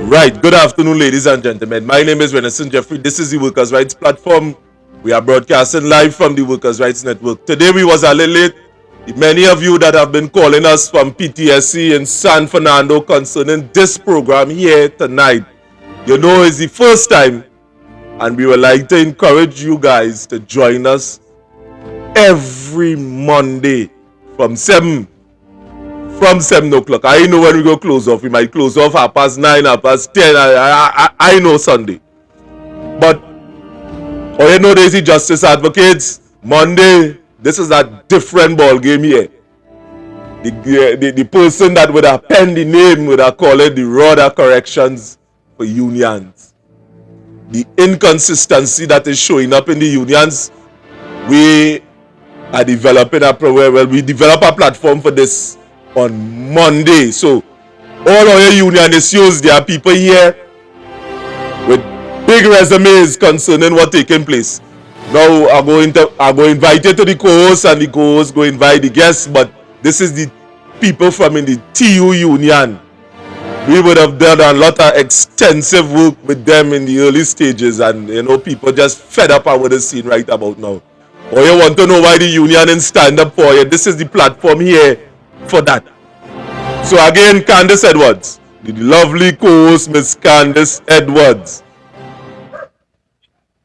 Right. Good afternoon, ladies and gentlemen. My name is Renison Jeffrey. This is the Workers' Rights Platform. We are broadcasting live from the Workers' Rights Network. Today we was a little late. Many of you that have been calling us from PTSC in San Fernando concerning this program here tonight, you know it's the first time, and we would like to encourage you guys to join us every Monday from 7 o'clock. I know when we go close off. We might close off 9:30, 10:30. I know Sunday. But you know there's the Justice Advocates. Monday, this is a different ball game here. The person that would have penned the name would have called it the Rudder Corrections for Unions. The inconsistency that is showing up in the unions, we are developing we develop a platform for this on Monday. So all our union issues, there are people here with big resumes concerning what taking place. Now I'm going to invite you to the co-host, and the co-host go invite the guests, but this is the people from in the TU union. We would have done a lot of extensive work with them in the early stages, and you know people just fed up with the scene right about now. Or you want to know why the union is stand up for you, this is the platform here for that. So again, Candace Edwards, the lovely co-host, Miss Candace Edwards.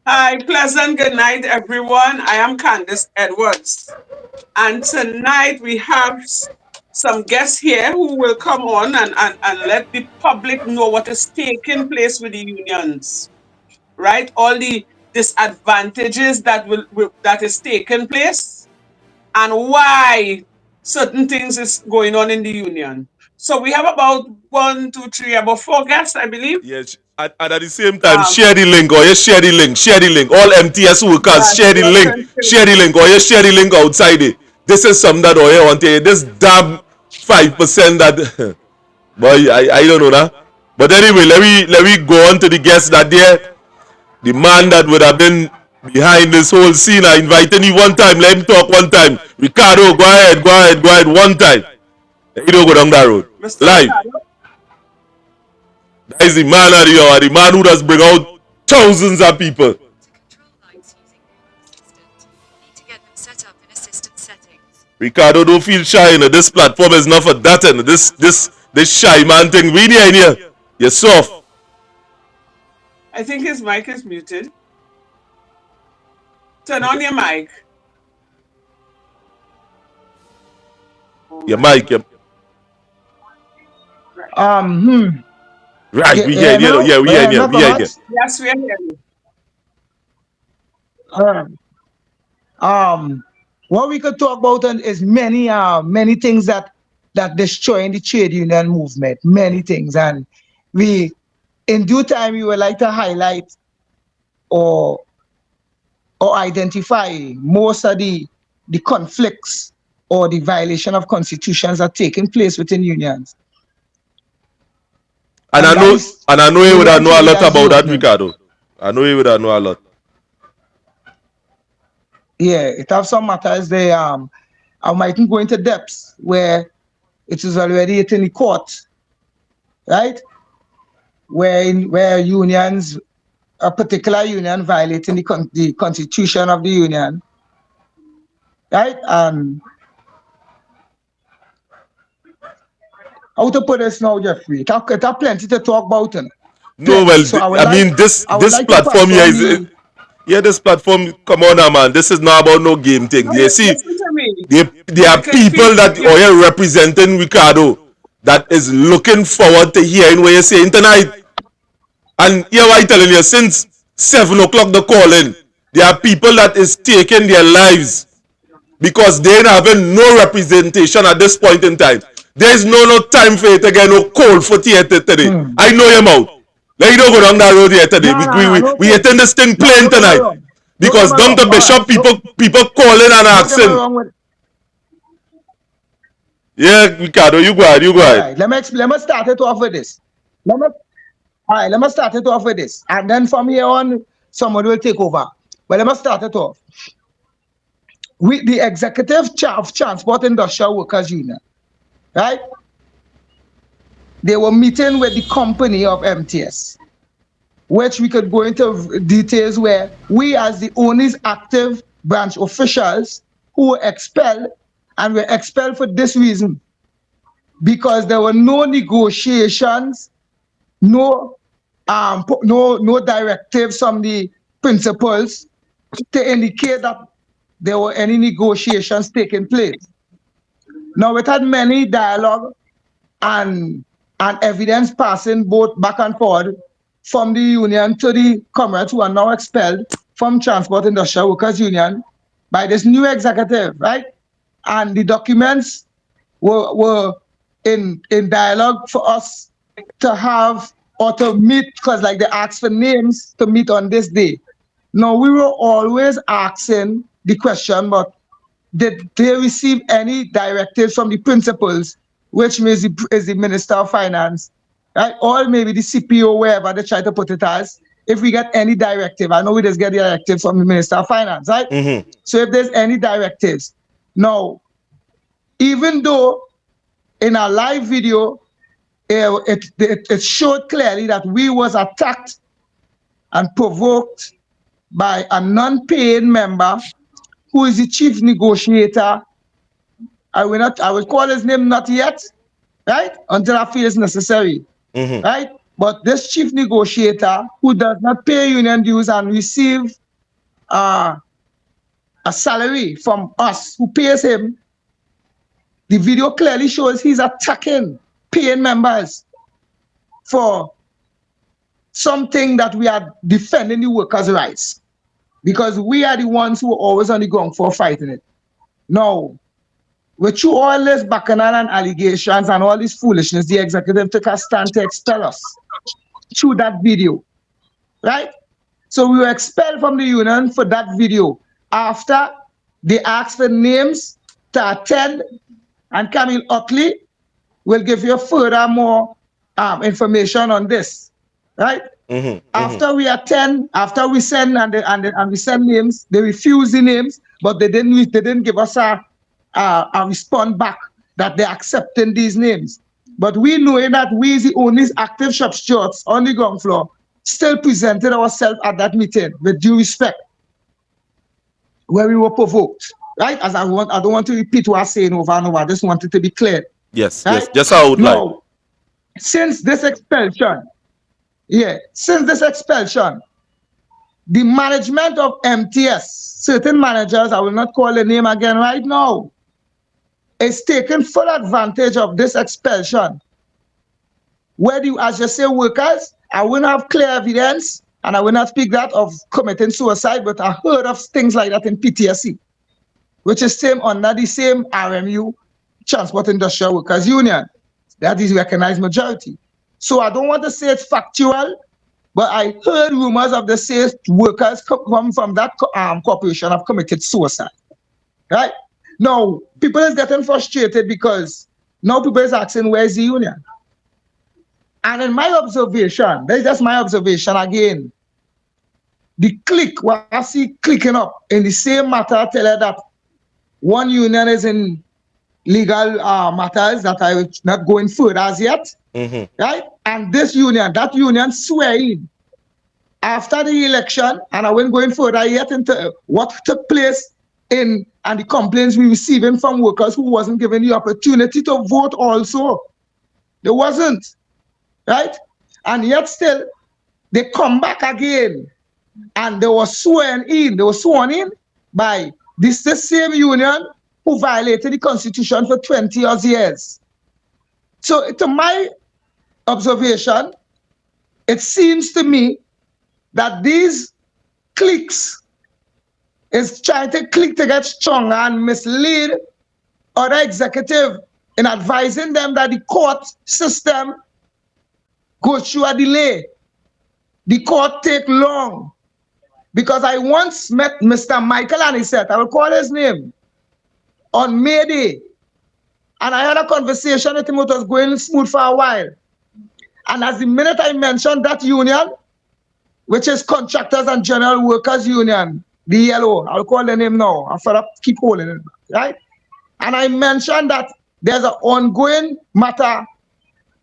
Hi, pleasant good night, everyone. I am Candace Edwards. And tonight we have some guests here who will come on and let the public know what is taking place with the unions, right? All the disadvantages that is taking place and why certain things is going on in the union. So we have about 4 guests, I believe. Yes, and at the same time, share the link, or you share the link. All MTS workers, share the link, or you share the link outside it. This is something that you want to this damn 5% that boy, I don't know that. But anyway, let me go on to the guest that there. The man that would have been behind this whole scene. I invited him one time, let him talk one time. Ricardo, go ahead, one time. You don't go down that road. Mr. Live. Ricardo? That is the man of the hour, the man who does bring out thousands of people. Ricardo, don't feel shy. This platform is not for that. This shy man thing. We need in here. You're soft. I think his mic is muted. Turn on your mic. Your mic. Right, we hear you. Yeah, we hear you. Yes, we are hearing you. What we could talk about is many things that destroying the trade union movement, many things, and we, in due time, we would like to highlight or identify most of the conflicts or the violation of constitutions that are taking place within unions. And I know you would have know a lot about that, Ricardo. I know you would have know a lot. Yeah, it have some matters there. I mightn't go into depths where it is already in the court, right? Where unions, a particular union violating the constitution of the union, right? And how to put this now, Jeffrey? It have plenty to talk about. No, well, so this platform here is. Yeah, this platform, come on now, man. This is not about no game thing. No, you see, there are people that are representing Ricardo that is looking forward to hearing what you're saying tonight. And here I telling you, since 7 o'clock the calling, there are people that is taking their lives because they ain't having no representation at this point in time. There is no time for it to get no cold foot here today. I know him out. Let you don't go down that road here today. We attend this thing plain tonight. Because down to Bishop, people calling and asking. Yeah, Ricardo, you go ahead. Right, let me start it off with this. Let me start it off with this. And then from here on, someone will take over. But let me start it off. With the Executive of Transport Industrial Workers Union, right? they were meeting with the company of MTS, which we could go into details where we as the only active branch officials who were expelled, and were expelled for this reason, because there were no negotiations, no directives from the principals to indicate that there were any negotiations taking place. Now, it had many dialogue and evidence passing both back and forward from the union to the comrades who are now expelled from Transport Industrial Workers Union by this new executive, right? And the documents were in dialogue for us to have or to meet, because like they asked for names to meet on this day. Now, we were always asking the question, but did they receive any directives from the principals, which is the Minister of Finance, right? Or maybe the CPO, wherever they try to put it as, if we get any directive. I know we just get the directive from the Minister of Finance, right? So if there's any directives. Now, even though in our live video, it showed clearly that we was attacked and provoked by a non-paying member who is the chief negotiator. I will call his name not yet, right? Until I feel it's necessary, right? But this chief negotiator who does not pay union dues and receive a salary from us who pays him, the video clearly shows he's attacking paying members for something that we are defending the workers' rights, because we are the ones who are always on the ground for fighting it. Now, with you all this bacchanal and allegations and all this foolishness, the executive took a stand to expel us through that video, right? So we were expelled from the union for that video after they asked for names to attend, and Camille Otley will give you further more information on this, right? After we attend, after we send and we send names, they refuse the names, but they didn't give us a response back that they're accepting these names. But we knowing that we is the only active shop stewards on the ground floor, still presented ourselves at that meeting with due respect, where we were provoked, right? As I don't want to repeat what I'm saying over and over. I just want it to be clear. Yes, right? yes, just outline. Now, since this expulsion, the management of MTS, certain managers, I will not call the name again right now, is taking full advantage of this expulsion. Where as you say, workers, I will not have clear evidence, and I will not speak that of committing suicide, but I heard of things like that in PTSD, which is under the same RMU, Transport Industrial Workers Union. That is recognized majority. So I don't want to say it's factual, but I heard rumors of the sales workers come from that corporation have committed suicide, right? Now, people is getting frustrated because now people is asking, where's the union? And in my observation, that's just my observation again, the click, what I see clicking up in the same matter, tell her that one union is in legal matters that I will not going further as yet, right? And this union, that union swearing after the election, and I won't going further yet into what took place and the complaints we receiving from workers who wasn't given the opportunity to vote also. There wasn't, right? And yet still, they come back again, and they were sworn in by this same union who violated the Constitution for 20 years. So to my observation, it seems to me that these cliques is trying to click to get stronger and mislead other executive in advising them that the court system goes through a delay. The court take long. Because I once met Mr. Michael Anisette, I will call his name, on May Day. And I had a conversation with him, it was going smooth for a while. And as the minute I mentioned that union, which is Contractors and General Workers Union, the yellow, I'll call the name now, I'm fed up, keep holding it, right? And I mentioned that there's an ongoing matter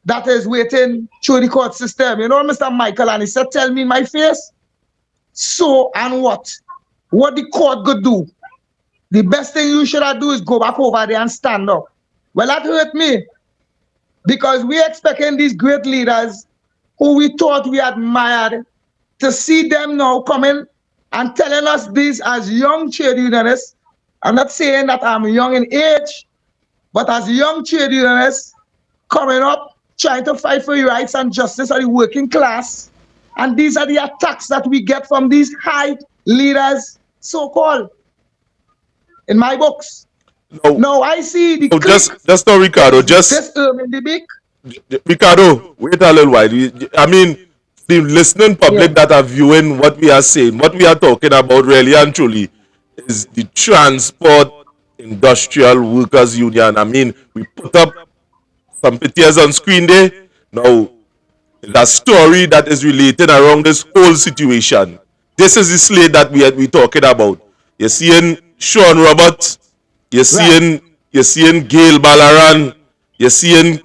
that is waiting through the court system. You know, Mr. Michael, and he said, tell me in my face, so and what? What the court could do? The best thing you should have do is go back over there and stand up. Well, that hurt me because we expecting these great leaders who we thought we admired to see them now coming and telling us this as young trade unionists. I'm not saying that I'm young in age, but as young trade unionists coming up, trying to fight for your rights and justice of the working class. And these are the attacks that we get from these high leaders, so-called, in my books. No, Now I see the no, just no, Ricardo. this in the big. Ricardo, wait a little while. I mean, the listening public Yeah. that are viewing what we are saying, what we are talking about really and truly is the Transport Industrial Workers Union. I mean, we put up some pictures on screen there. Now, the story that is related around this whole situation. This is the slate that we talking about. You're seeing Sean Roberts, you're Right. seeing Gail Ballaran, you're seeing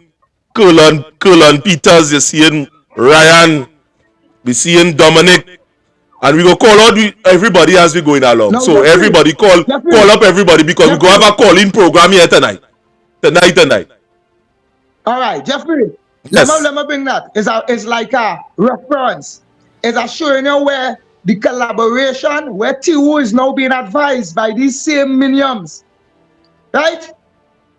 Curlon Peters, you're seeing Ryan, we're seeing Dominic, and we go call out everybody as we going along. Now, So everybody call up everybody because we go have a calling program here tonight. Tonight. All right, Jeffrey. Yes. Let me bring that. It's like a reference. It's a showing you where the collaboration, where TU is now being advised by these same minions. Right?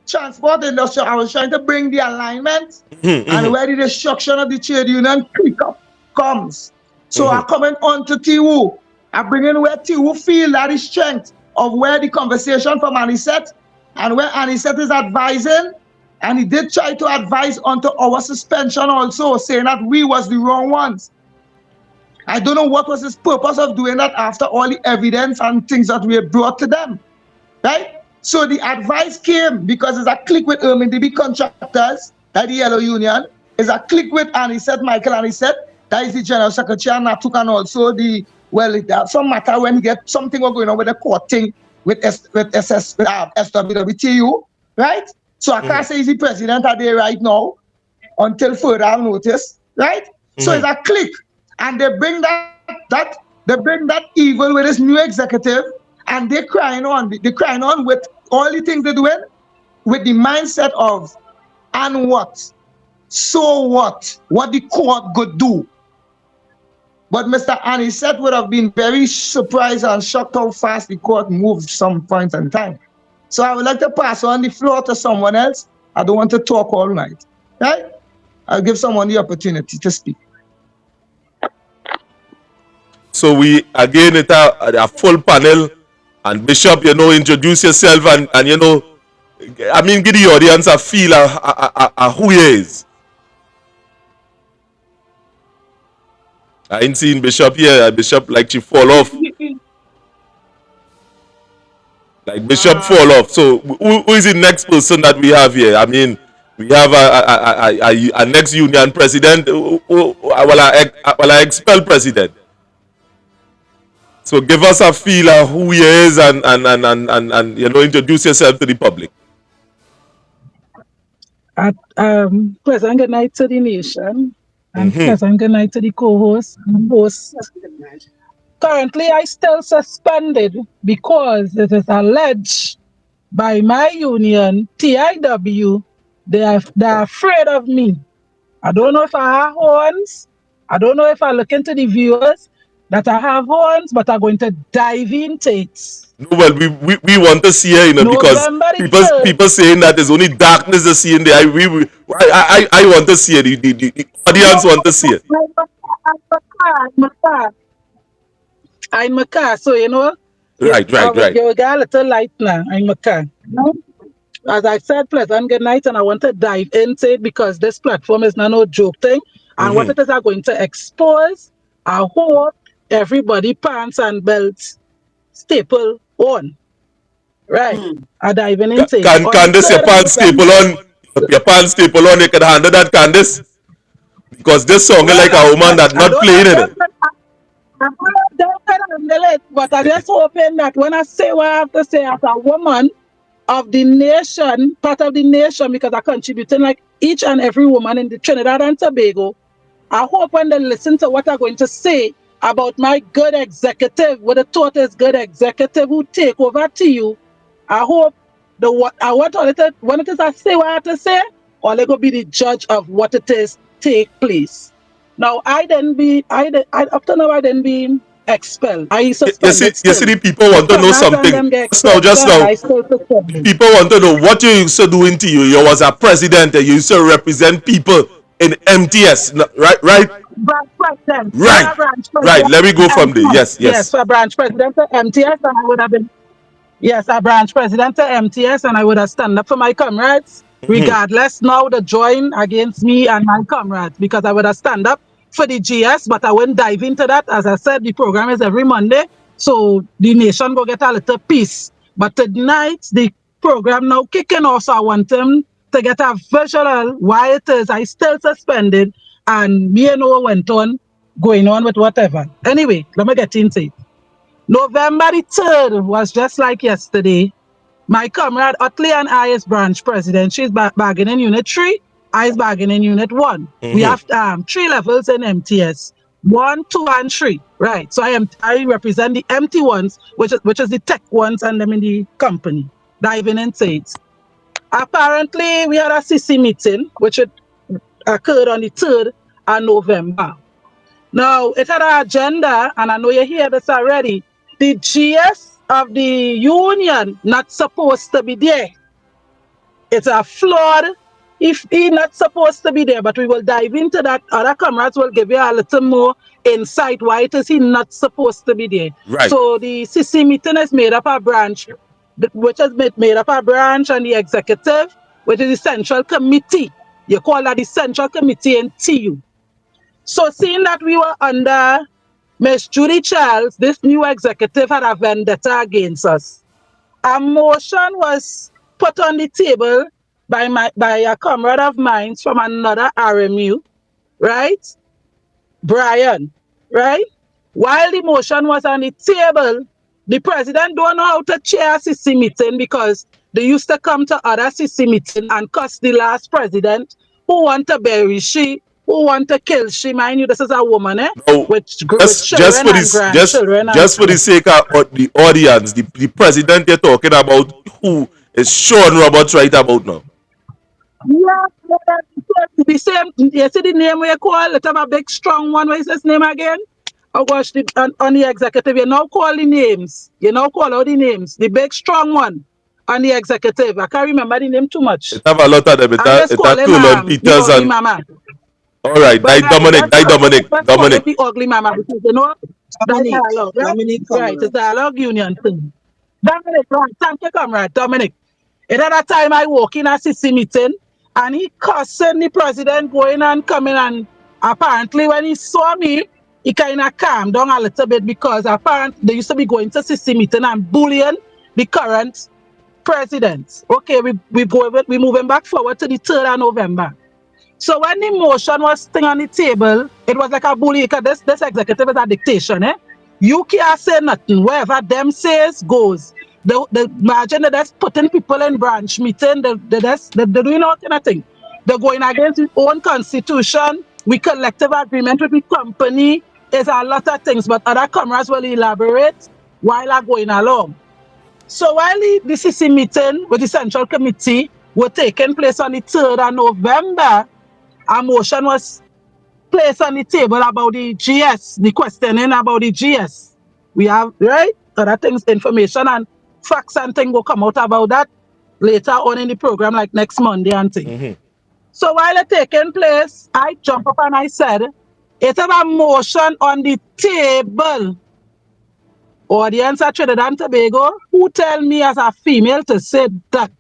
Transport industry, I was trying to bring the alignment and where the destruction of the trade union click up comes. So I'm coming on to TU. I bring in where TU feel that is strength of where the conversation from Anisette and where Anisette is advising. And he did try to advise onto our suspension also, saying that we was the wrong ones. I don't know what was his purpose of doing that after all the evidence and things that we had brought to them, right? So the advice came because it's a click with the big contractors, that the Yellow Union, is a click with Anisette, Michael Anisette, that is the General Secretary, and Natuk, and also some matter when you get something going on with the court thing with SWWTU, right? So I can't say he's the president of there right now until further notice, right? So it's a click, and they bring that evil with this new executive, and they're crying on with all the things they're doing with the mindset of, and what? So what? What the court could do. But Mr. Anisette would have been very surprised and shocked how fast the court moved some point in time. So I would like to pass on the floor to someone else. I don't want to talk all night, right? I'll give someone the opportunity to speak. So we again it a full panel, and Bishop, introduce yourself and I mean, give the audience a feel of who he is. I ain't seen Bishop here. Bishop like she fall off. Like Bishop fall off. So who is the next person that we have here? I mean, we have a next union president. I expel president. So give us a feel of who he is and introduce yourself to the public. Pleasant good night to the nation and pleasant good night to the co-host and host. Currently, I still suspended because it is alleged by my union, TIW, they're afraid of me. I don't know if I have horns. I don't know if I look into the viewers that I have horns, but I'm going to dive into it. No, well, we want to see her, because people saying that there's only darkness to see in there. I want to see it. The audience want to see it. I'm a car, so Right. You got a little light now. I'm a car. As I said, pleasant good night, and I want to dive into it because this platform is not no joke thing. And what it is, I'm going to expose, I hope everybody pants and belts staple on. Right. I diving into it. Candice, your pants staple on. Your pants staple on. You can handle that, Candice. Because this song is like a woman that's not playing in it. But I'm just hoping that when I say what I have to say as a woman, of the nation, part of the nation, because I contributing like each and every woman in the Trinidad and Tobago. I hope when they listen to what I'm going to say about my good executive, what the thought is good executive who take over to you, I hope the what I want all it is, when it is I say what I have to say, or they go be the judge of what it is take place. Now I didn't be up to now I didn't be expelled. I suspended You see, still. the people The want to know comrades and something. them get Just extension, now, I still the suspended. people want to know what you used to doing to you. You was a president and you used to represent people in MTS, right? Branch president. We Right, are branch right. president Let me go for from there. MTS. Yes, Yes, yes. for branch president for MTS, and I would have been yes, a branch president to MTS, and I would have stand up for my comrades, regardless now the join against me and my comrades, because I would have stand up for the GS, but I wouldn't dive into that. As I said, the program is every Monday, so the nation will get a little peace. But tonight, the program now kicking off, so I want them to get a visual why it is I still suspended, and me and Noah went on going on with whatever. Anyway, let me get into it. November the 3rd was just like yesterday. My comrade Utley and I is branch president. She's bargaining unit 3. I is bargaining unit 1. We have 3 levels in MTS. 1, 2, and 3. Right. So I represent the empty ones, which is the tech ones and them in the company. Diving into it. Apparently, we had a CC meeting, which occurred on the 3rd of November. Now, it had an agenda, and I know you hear this already. The GS of the union not supposed to be there. It's a flawed if he not supposed to be there, but we will dive into that. Other comrades will give you a little more insight why it is he not supposed to be there. Right. So the CC meeting is made up a branch, which is made up a branch and the executive, which is the central committee. You call that the central committee in TU. So seeing that we were under Miss Judy Charles, this new executive had a vendetta against us. A motion was put on the table by a comrade of mine from another RMU, right? Brian, right? While the motion was on the table, the president don't know how to chair a CC meeting because they used to come to other CC meeting and cuss the last president who want to bury she, who want to kill she. Mind you, this is a woman, Now, with children and grandchildren and just for the stuff. sake of the audience, the president you're talking about, who is Sean Roberts right about now? Yeah, the same. You see the name we call it have a big strong one. What is his name again? Oh gosh, on the executive, you now call the names. You now call out the names. The big strong one on the executive. I can't remember the name too much. It have a lot of them. I just It call have him Colon the Peters ugly and mama. all right, But right, let's call him Dominic. the ugly mama because you know that Dominic, dialogue, right? Dominic Right, it's comrade. dialogue union thing. Dominic, right? Thank you, comrade Dominic. Another time I walk in a CC meeting and he cussing the president going and coming, and apparently when he saw me, he kind of calmed down a little bit because apparently they used to be going to CC meeting and bullying the current president. Okay, we moving back forward to the 3rd of November. So when the motion was thing on the table, it was like a bully because this executive is a dictation, eh? You can't say nothing. Wherever them says goes. The margin that that's putting people in branch meeting, they're doing all kind of thing. They're going against their own constitution. We collective agreement with the company. There's a lot of things, but other comrades will elaborate while I'm going along. So while the CC meeting with the Central Committee were taking place on the 3rd of November, a motion was placed on the table about the GS, the questioning about the GS. We have, right? Other things, information and facts and things will come out about that later on in the program, like next Monday and thing. So while it taking place, I jump up and I said, it's a motion on the table. Audience at Trinidad and Tobago, who tell me as a female to say that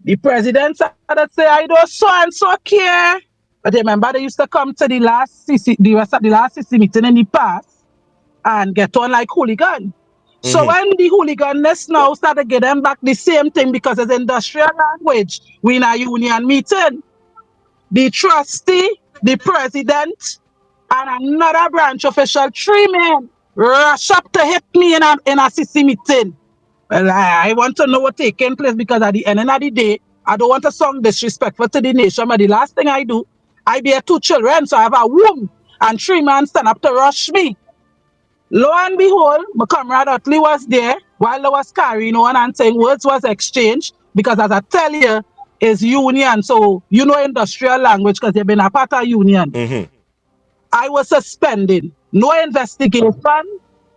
the president said that say I don't so and so care. But remember they used to come to the last CC meeting in the past and get on like hooligan. So when the hooliganess now started get them back the same thing because it's industrial language. We in a union meeting. The trustee, the president, and another branch official, 3 men rush up to hit me in a CC meeting. Well, I want to know what taking place because at the end of the day, I don't want to sound disrespectful to the nation, but the last thing I do, I bear two children, so I have a womb, and three men stand up to rush me. Lo and behold, my comrade Utley was there while I was carrying on and saying words was exchanged because, as I tell you, is union. So you know industrial language because you've been a part of union. I was suspended. No investigation,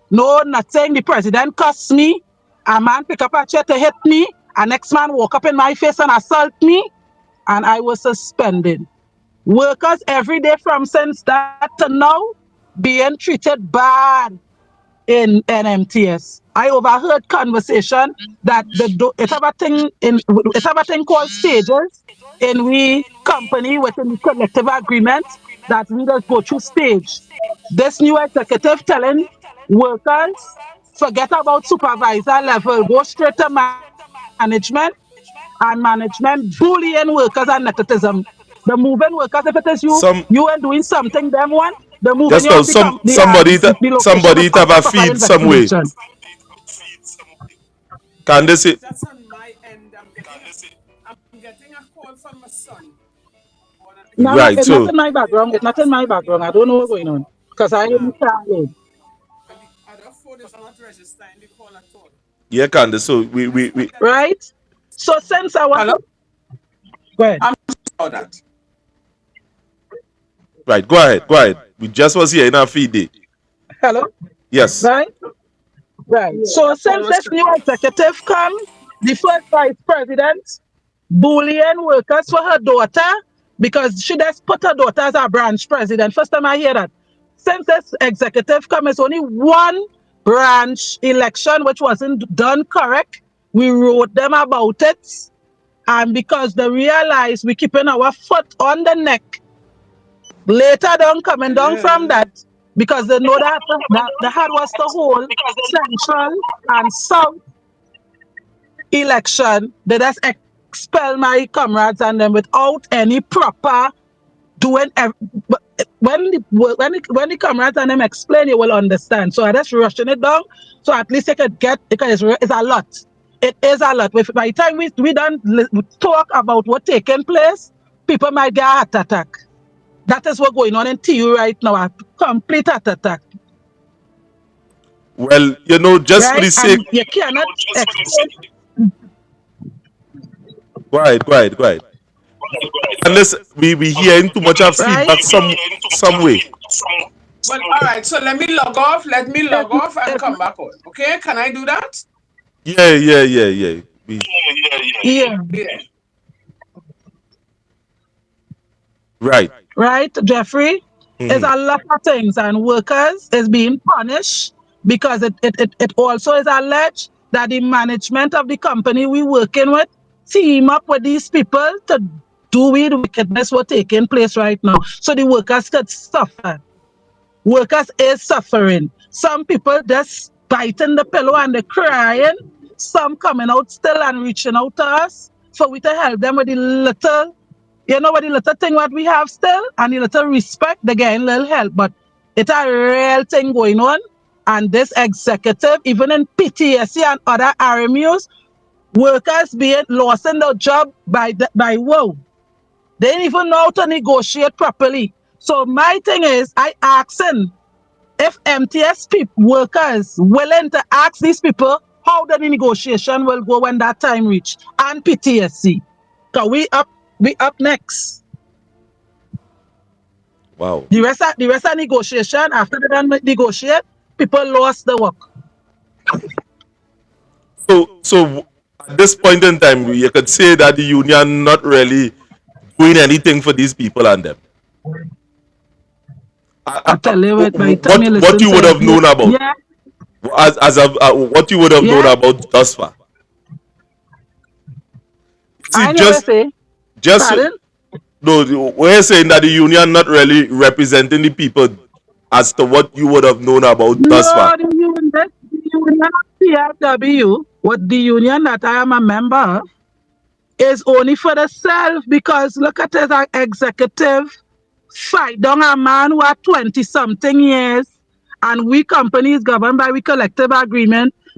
no nothing. The president cussed me. A man pick up a chair to hit me. A next man walk up in my face and assault me. And I was suspended. Workers every day from since that to now being treated bad in NMTS. I overheard conversation that it have a thing called stages in we company within the collective agreement that we just go through stage. This new executive telling workers forget about supervisor level, go straight to management, and management bullying workers and nepotism. The moving workers, if it is you Some and doing something them want, the moving you just out now, the location somebody without have a proper feed some way. investigation. Candace, That's on my end. I'm getting a call from my son. No, no, right? it's not So in my background. It's not in my background. I don't know what's going on because I am tired. And the other phone is not registering the call at all. yeah, Candace. So Let's put that. Right? So since I want Hello? to go ahead. I'm sorry about that. right. Go ahead, go ahead. We just was here in our feed day. Hello? Yes. Right? Right. So since this new executive come, the first vice president bullying workers for her daughter because she just put her daughter as a branch president. First time I hear that. Since this executive come, it's only one branch election which wasn't done correct. We wrote them about it. And because they realize we keeping our foot on the neck, later down coming down from that, because they know that the hard was to hold central and south election, they just expel my comrades and them without any proper doing. When the comrades and them explain, you will understand. So I just rushing it down, so at least you could get because it's a lot. It is a lot. By the time we done talk about what taking place, people might get a heart attack. That is what's going on in TU right now. A complete heart attack, Well, just for right? the sake. And you cannot explain. Go ahead, go ahead, go ahead. Unless we hearing too much of Right? feedback some way. Well, all right. So let me log off. Let me It, log off and it, come back on. Okay? Can I do that? Yeah, yeah, yeah, yeah. yeah. Yeah. Right. Right, Jeffrey? It's a lot of things, and workers is being punished because it also is alleged that the management of the company we working with team up with these people to do with wickedness what taking place right now. So the workers could suffer. Workers is suffering. Some people just biting the pillow and they're crying. Some coming out still and reaching out to us for we to help them with the little, with the little thing what we have still and the little respect, they getting little help. But it's a real thing going on. And this executive, even in PTSD and other RMUs, workers being lost in their job by wow. They didn't even know how to negotiate properly. So my thing is, I asking if MTS workers willing to ask these people how the negotiation will go when that time reach and PTSC. Cause we up next. Wow. The rest of negotiation after they done negotiate, people lost the work. So at this point in time, you could say that the union not really doing anything for these people and them. I tell you what, by the time you What listen you would to have known about, yeah, what you would have known yeah, about thus far. See, I never say, just pardon? no, we're saying that the union not really representing the people as to what you would have known about thus far. No, the union of PRW, what the union that I am a member of, is only for the self because look at it as executive fight down a man who had 20 something years and we companies governed by we collective agreement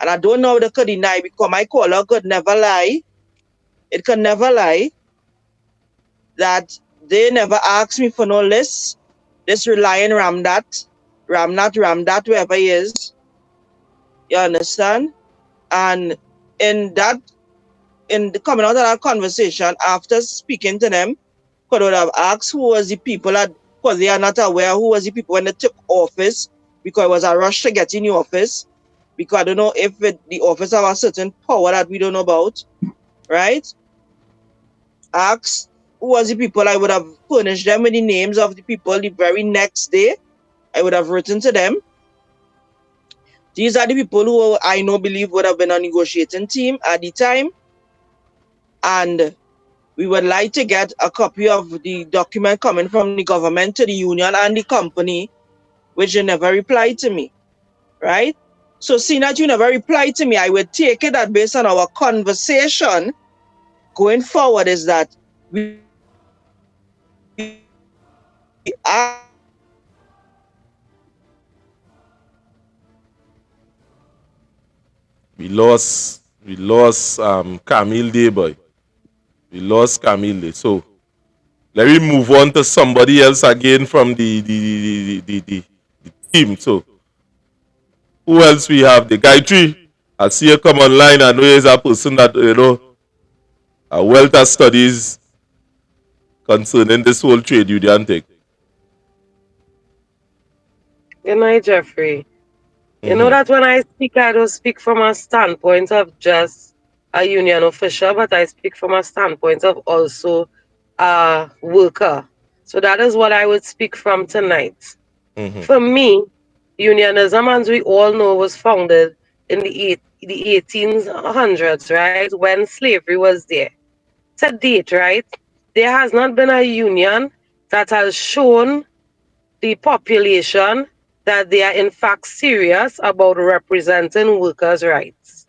And I don't know how they could deny because my caller could never lie. It could never lie that they never asked me for no list. This relying Ramnat, whoever he is. You understand? And in that, in the coming out of that conversation, after speaking to them, could have asked who was the people that, because they are not aware who was the people when they took office, because it was a rush to get in the office, because I don't know if the office have a certain power that we don't know about, right? Ask who was the people, I would have furnished them with the names of the people the very next day. I would have written to them. These are the people who I know believe would have been a negotiating team at the time. And we would like to get a copy of the document coming from the government to the union and the company, which they never replied to me, right? So seeing that you never replied to me, I would take it that based on our conversation going forward is that we We lost Camille Day, boy. We lost Camille Day. So let me move on to somebody else again from the team. So who else we have? The Gayatri. I see her come online. I know he's a person that a wealth of studies concerning this whole trade union thing. Good night, Jeffrey. You know Mm-hmm. that when I speak, I don't speak from a standpoint of just a union official, but I speak from a standpoint of also a worker. So that is what I would speak from tonight. Mm-hmm. For me, unionism, as we all know, was founded in the 1800s, right, when slavery was there. To date, right, there has not been a union that has shown the population that they are in fact serious about representing workers' rights.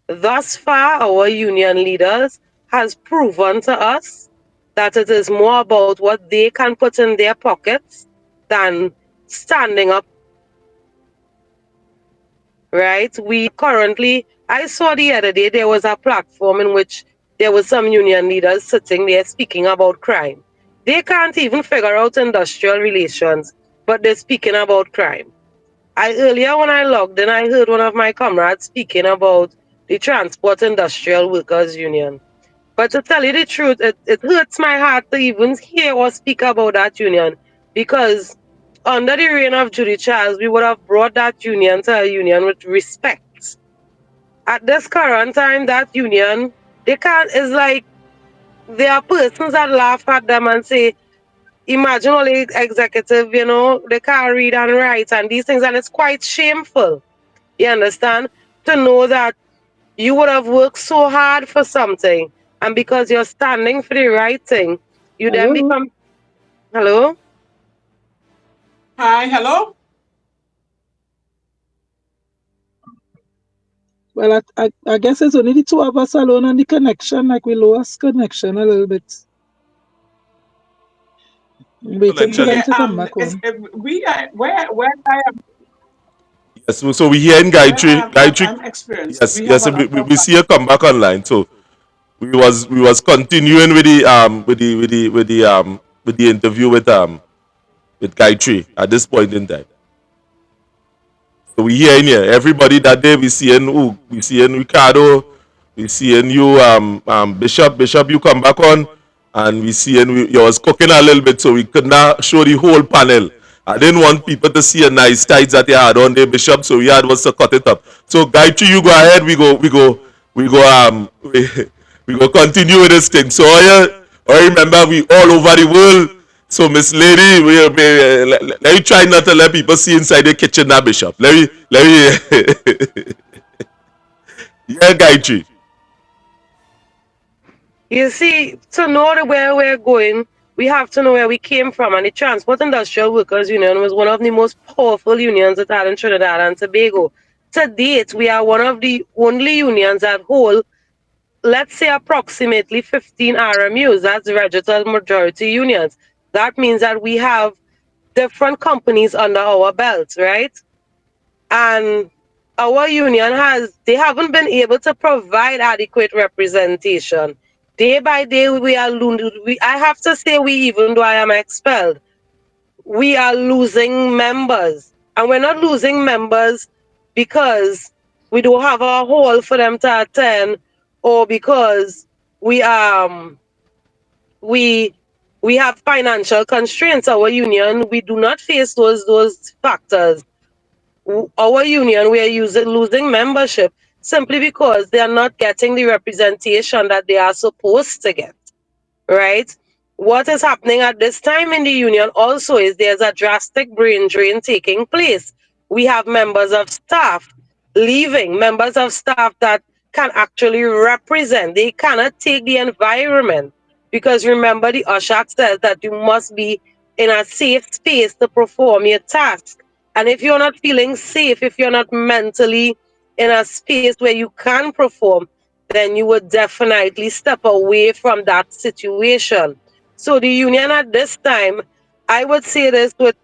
Thus far, our union leaders has proven to us that it is more about what they can put in their pockets than standing up, right? We currently, I saw the other day, there was a platform in which there was some union leaders sitting there speaking about crime. They can't even figure out industrial relations, but they're speaking about crime. I earlier when I logged in, I heard one of my comrades speaking about the Transport Industrial Workers Union. But to tell you the truth, it hurts my heart to even hear or speak about that union because under the reign of Judy Charles, we would have brought that union to a union with respect. At this current time, that union, they can't, it's like there are persons that laugh at them and say, imagine all the executive, they can't read and write and these things, and it's quite shameful. You understand? To know that you would have worked so hard for something, and because you're standing for the right thing, you then Hello. become. Hello? Hi, hello. Well, I guess it's only the two of us alone on the connection. Like we lost connection a little bit. Waiting for Connection. them Yeah, to come back is on. we are where I am Yes. So we here in Gayatri. what Gayatri. I'm experiencing. Yes. We have Yes. a So we, lot we, of we see her come back online. So we was continuing with the interview with Gayatri at this point in time. So we hearing here everybody that day. We seeing who? We seeing Ricardo. We seeing you, Bishop. You come back on, and we seeing you was cooking a little bit, so we could not show the whole panel. I didn't want people to see a nice tights that you had on there, Bishop. So we had was to cut it up. So Gayatri, you go ahead. We go continue with this thing. So I remember we all over the world. So, Miss Lady, let me try not to let people see inside the kitchen now, Bishop. Let me, yeah, Gayatri. You see, to know where we're going, we have to know where we came from. And the Transport Industrial Workers Union was one of the most powerful unions that had in Trinidad and Tobago. To date, we are one of the only unions that hold, let's say, approximately 15 RMUs. That's registered majority unions. That means that we have different companies under our belts, right? And our union they haven't been able to provide adequate representation. Day by day, I have to say, even though I am expelled, we are losing members. And we're not losing members because we don't have a hall for them to attend, or because we we we have financial constraints. Our union, we do not face those factors. Our union, we are losing membership simply because they are not getting the representation that they are supposed to get, right? What is happening at this time in the union also is there's a drastic brain drain taking place. We have members of staff leaving, members of staff that can actually represent. They cannot take the environment, because remember, the OSHAC says that you must be in a safe space to perform your task. And if you're not feeling safe, if you're not mentally in a space where you can perform, then you would definitely step away from that situation. So the union at this time, I would say this with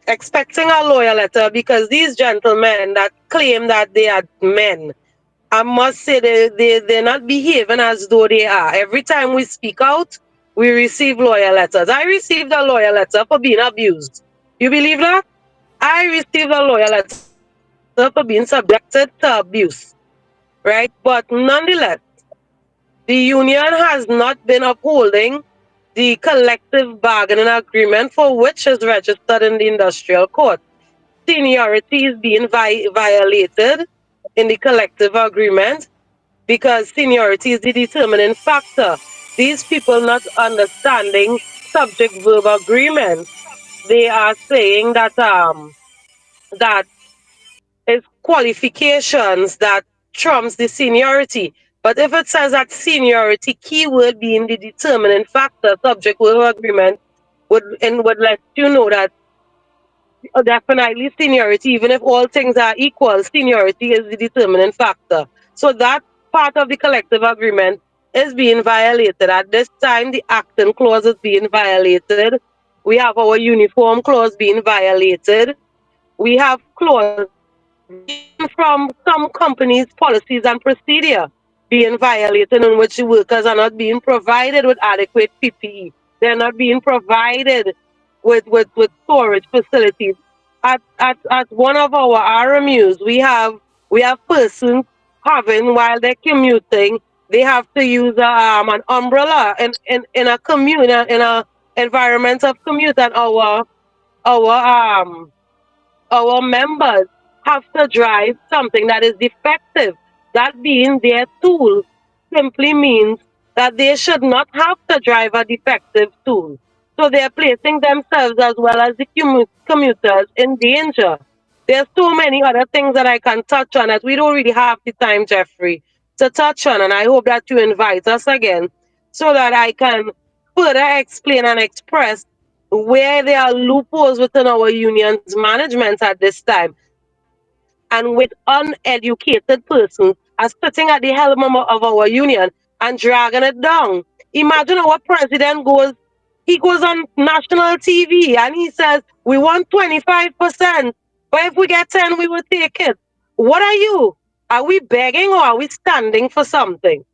expecting a lawyer letter, because these gentlemen that claim that they are men, I must say they're not behaving as though they are. Every time we speak out, we receive lawyer letters. I received a lawyer letter for being abused. You believe that? I received a lawyer letter for being subjected to abuse, right? But nonetheless, the union has not been upholding the collective bargaining agreement for which is registered in the industrial court. Seniority is being violated in the collective agreement, because seniority is the determining factor. These people not understanding subject verb agreement. They are saying that that is qualifications that trumps the seniority. But if it says that seniority, keyword being the determining factor, subject verb agreement would let you know that definitely seniority, even if all things are equal, seniority is the determining factor. So that part of the collective agreement is being violated. At this time, the acting clause is being violated. We have our uniform clause being violated. We have clauses even from some companies' policies and procedure being violated, in which the workers are not being provided with adequate PPE. They're not being provided with storage facilities. At one of our RMUs, we have persons having, while they're commuting, they have to use an umbrella in a commute, in a environment of commute, and our our members have to drive something that is defective. That being their tool simply means that they should not have to drive a defective tool. So they are placing themselves as well as the commuters in danger. There's so many other things that I can touch on that we don't really have the time, Jeffrey, to touch on. And I hope that you invite us again so that I can further explain and express where there are loopholes within our union's management at this time, and with uneducated persons are sitting at the helm of our union and dragging it down. Imagine our president goes on national TV and he says, we want 25%, but if we get 10, we will take it. What are you? Are we begging, or are we standing for something?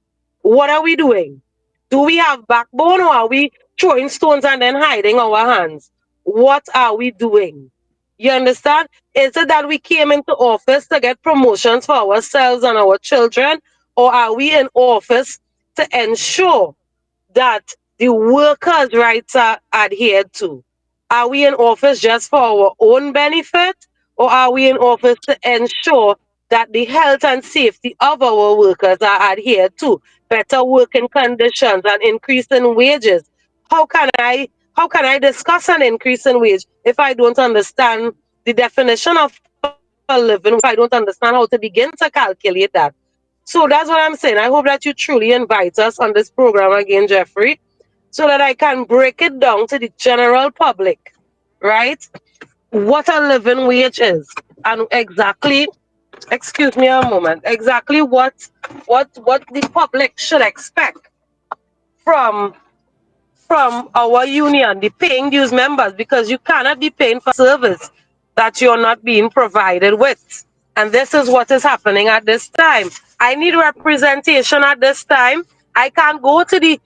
What are we doing? Do we have backbone, or are we throwing stones and then hiding our hands? What are we doing? You understand? Is it that we came into office to get promotions for ourselves and our children, or are we in office to ensure that the workers' rights are adhered to? Are we in office just for our own benefit, or are we in office to ensure that the health and safety of our workers are adhered to? Better working conditions and increase in wages. How can I how can I discuss an increase in wage if I don't understand the definition of a living wage, if I don't understand how to begin to calculate that? So that's what I'm saying. I hope that you truly invite us on this program again, Jeffrey, so that I can break it down to the general public, right? What a living wage is, and exactly, excuse me a moment, exactly what the public should expect from our union, the paying dues members, because you cannot be paying for service that you're not being provided with. And this is what is happening at this time. I need representation at this time. I can't go to the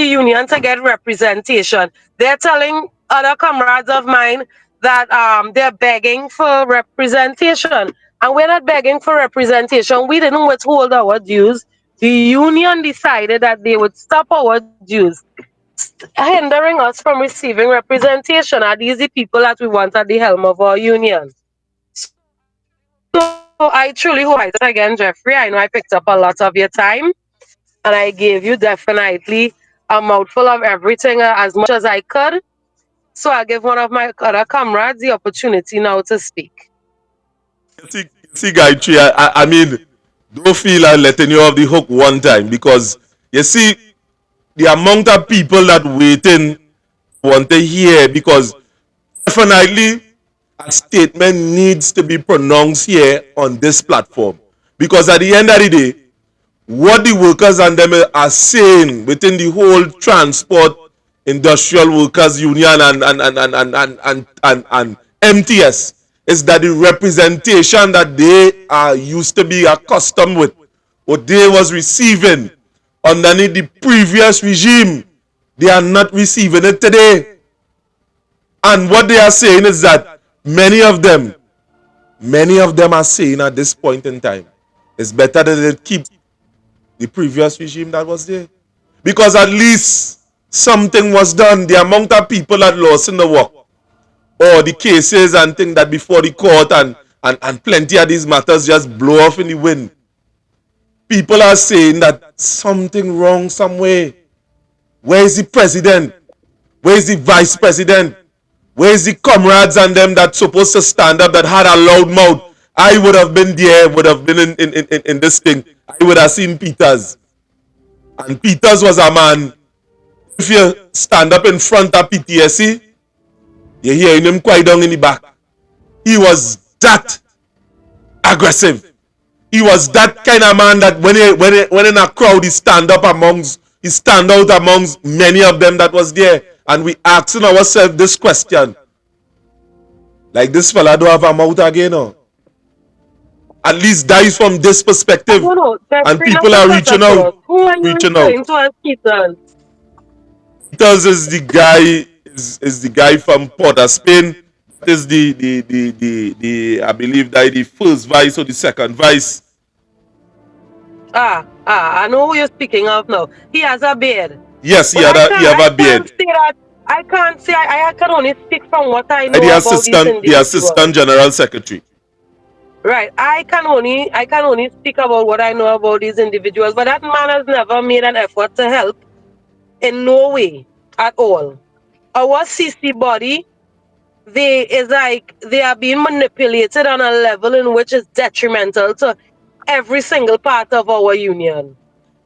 union to get representation. They're telling other comrades of mine that they're begging for representation. And we're not begging for representation. We didn't withhold our dues. The union decided that they would stop our dues, hindering us from receiving representation. Are these the people that we want at the helm of our union? So I truly hope again, Jeffrey. I know I picked up a lot of your time and I gave you definitely a mouthful of everything as much as I could. So I'll give one of my other comrades the opportunity now to speak. See, Gayatri, I mean, don't feel like letting you off the hook one time because you see the amount of people that waiting want to hear because definitely a statement needs to be pronounced here on this platform because at the end of the day what the workers and them are saying within the whole transport industrial workers union and MTS is that the representation that they are used to be accustomed with, what they was receiving underneath the previous regime, they are not receiving it today. And what they are saying is that many of them are saying at this point in time, it's better that they keep the previous regime that was there. Because at least something was done. The amount of people that lost in the war, or the cases and things that before the court and plenty of these matters just blow off in the wind. People are saying that something wrong somewhere. Where is the president? Where is the vice president? Where is the comrades and them that's supposed to stand up that had a loud mouth? I would have been there, would have been in this thing. I would have seen Peters. And Peters was a man, if you stand up in front of PTSC, you're hearing him quiet down in the back. He was that aggressive. He was that kind of man that when in a crowd he stand out amongst many of them that was there. And we asking ourselves this question. Like this fella don't have a mouth again, no? At least dies from this I perspective. don't know, And Jeffrey, not people to are cut reaching across. out. Who are you Reaching out. referring to as Peters? Peters is the guy is the guy from Port of Spain. That is the I believe that the first vice or the second vice. I know who you're speaking of now. He has a beard. Yes, But he have I a can't beard. say that. I can't say. I can only speak from what I The know about these assistant individuals. general secretary. Right. I can only speak about what I know about these individuals. But that man has never made an effort to help in no way at all. Our CC body, they is like they are being manipulated on a level in which is detrimental to every single part of our union.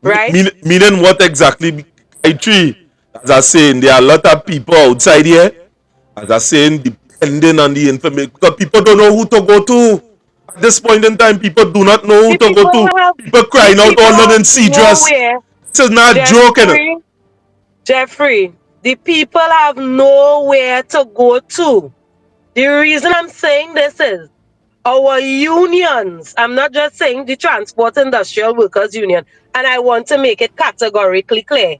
Right? Meaning what exactly? Tree. As I saying, there are a lot of people outside here. As I saying, depending on the information, because people don't know who to go to. At this point in time, people do not know who The to go people to. have People the crying out people all have in Cedrus. nowhere. This is not a joke, innit? Jeffrey, Jeffrey, the people have nowhere to go to. The reason I'm saying this is our unions, I'm not just saying the Transport Industrial Workers Union, and I want to make it categorically clear.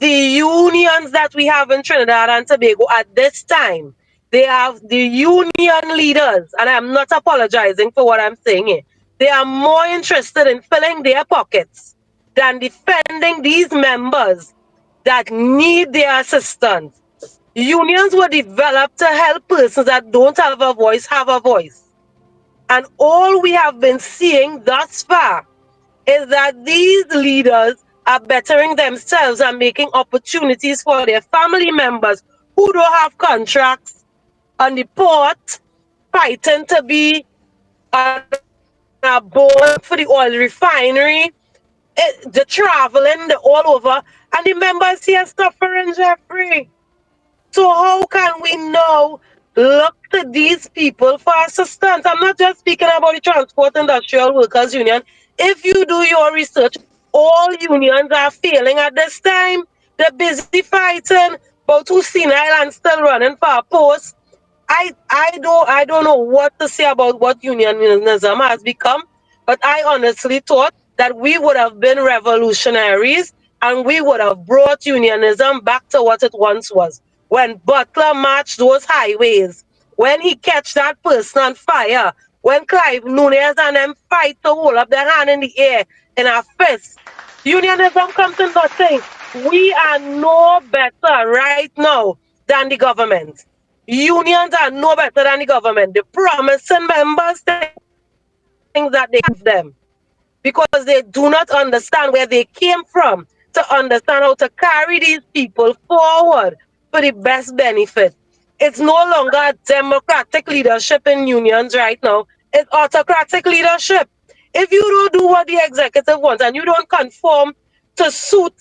The unions that we have in Trinidad and Tobago at this time, they have the union leaders, and I'm not apologizing for what I'm saying here. They are more interested in filling their pockets than defending these members that need their assistance. Unions were developed to help persons that don't have a voice. And all we have been seeing thus far is that these leaders are bettering themselves and making opportunities for their family members who don't have contracts on the port, fighting to be on a boat for the oil refinery, the traveling, the all over, and the members here suffering, Jeffrey. So how can we now look to these people for assistance? I'm not just speaking about the Transport Industrial Workers Union. If you do your research, all unions are failing at this time. They're busy fighting, but who senile and still running for a post. I don't know what to say about what unionism has become, but I honestly thought that we would have been revolutionaries and we would have brought unionism back to what it once was. When Butler marched those highways, when he catch that person on fire, when Clive Nunes and them fight to hold up their hand in the air in a fist. Unionism come to nothing. We are no better right now than the government. Unions are no better than the government. The promising members things that they give them because they do not understand where they came from to understand how to carry these people forward for the best benefit. It's no longer democratic leadership in unions right now. It's autocratic leadership. If you don't do what the executive wants and you don't conform to suit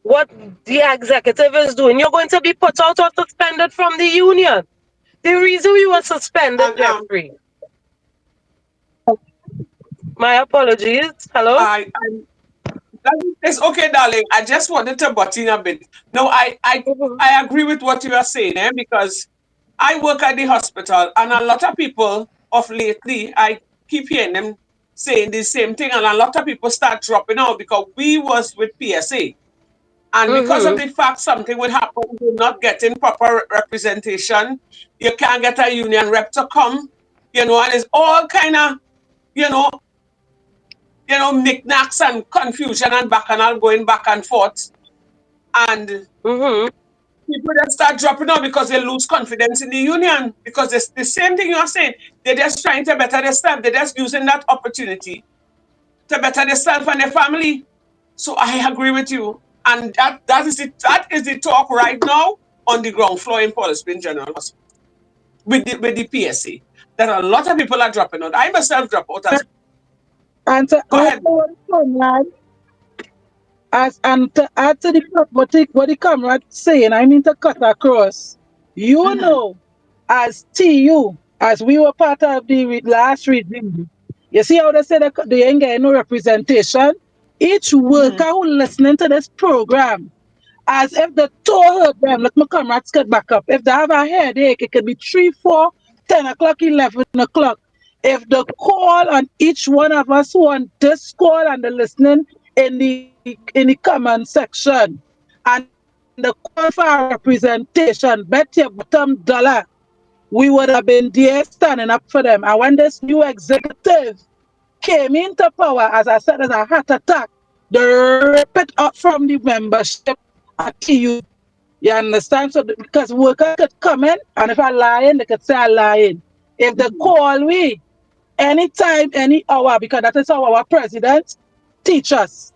what the executive is doing, you're going to be put out or suspended from the union. The reason we were suspended, And Jeffrey. My apologies. Hello? I it's okay, darling. I just wanted to butt in a bit. No, Mhm. I agree with what you are saying, because I work at the hospital, and a lot of people of lately, I keep hearing them saying the same thing, and a lot of people start dropping out because we was with PSA. And because of Mhm. the fact something will happen, you're not getting proper representation, you can't get a union rep to come, and it's all kind of, you know, knickknacks and confusion and bacchanal going back and forth. And Mhm. people just start dropping out because they lose confidence in the union. Because it's the same thing you're saying. They're just trying to better themselves. They're just using that opportunity to better themselves and their family. So I agree with you. And that is the talk right now on the ground floor in Paul Spring General Hospital with the PSA. That a lot of people are dropping out. I myself drop out as And to well. Go add to ahead. what the comrade, and to add to what the comrade saying, I mean to cut across. You Mm-hmm. know, as TU, as we were part of the last regime, you see how they say they ain't getting no representation? Each Mm-hmm. worker who listening to this program, as if the toe hurt them, let my comrades get back up. If they have a headache, it could be 3, 4, 10 o'clock, 11 o'clock. If the call on each one of us who on this call and the listening in the comment section, and the call for our representation, bet your bottom dollar we would have been there standing up for them. And when this new executive came into power, as I said, as a heart attack, they rip it up from the membership at TU. You understand? So because workers could come in, and if I lying, they could say I lying. If they Mm-hmm. call we anytime, any hour, because that is how our president teach us.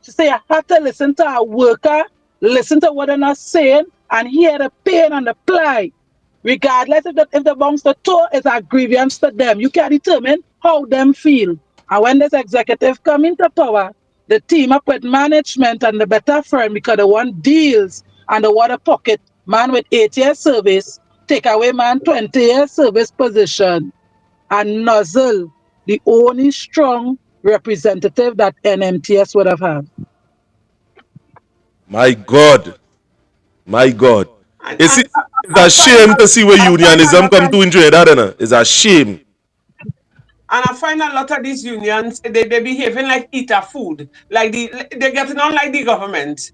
She say I have to listen to our worker, listen to what they're not saying, and hear the pain and the plight. Regardless if the bounce the toe is a grievance to them, you can determine how them feel. And when this executive come into power, the team up with management and the better friend because they want deals and the water pocket man with 8 years service, take away man 20 years service position and nuzzle the only strong representative that NMTS would have had. My God. My God. And, It's, and it's I a find shame to see where a unionism lot come of to in Trinidad. It's a shame. these unions, they behaving like eater food, like they're getting on like the government.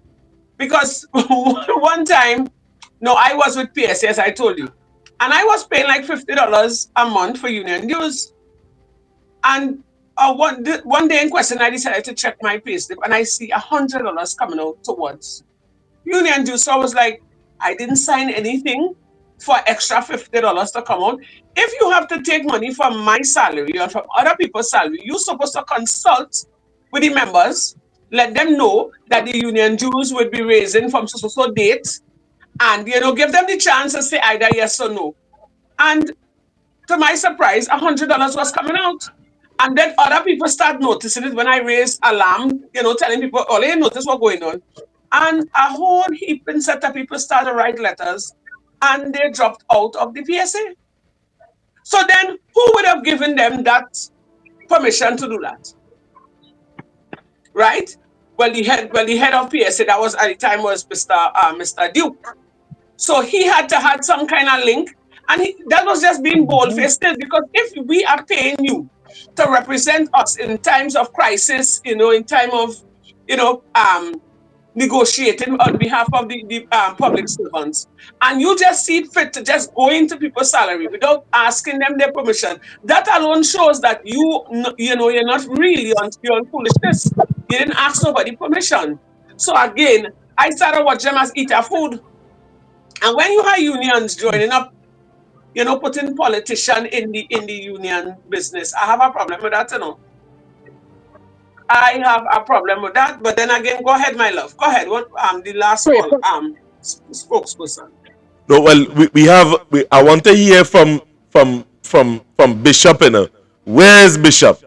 Because one time, no, I was with PSS, as I told you, and I was paying like $50 a month for union dues. And one day in question, I decided to check my payslip, and I see $100 coming out towards union dues. So I was like, I didn't sign anything for extra $50 to come out. If you have to take money from my salary or from other people's salary, you're supposed to consult with the members, let them know that the union dues would be raising from so date, and give them the chance to say either yes or no. And to my surprise, $100 was coming out. And then other people start noticing it when I raised alarm, telling people, oh, they notice what's going on. And a whole heaping set of people started to write letters, and they dropped out of the PSA. So then who would have given them that permission to do that? Right? Well, the head of PSA that was at the time was Mr. Duke. So he had to have some kind of link. And that was just being bold-faced because if we are paying you to represent us in times of crisis, in time of, you know, negotiating on behalf of the public servants, and you just see fit to just go into people's salary without asking them their permission, that alone shows that you're not really on pure foolishness. You didn't ask nobody permission. So again, I started watching them as eat our food. And when you have unions joining up, putting politician in the union business, I have a problem with that. I have a problem with that. But then again, go ahead, my love. Go ahead. What the last Pray, call spokesperson. No, well, I want to hear from Bishop. Where is Bishop?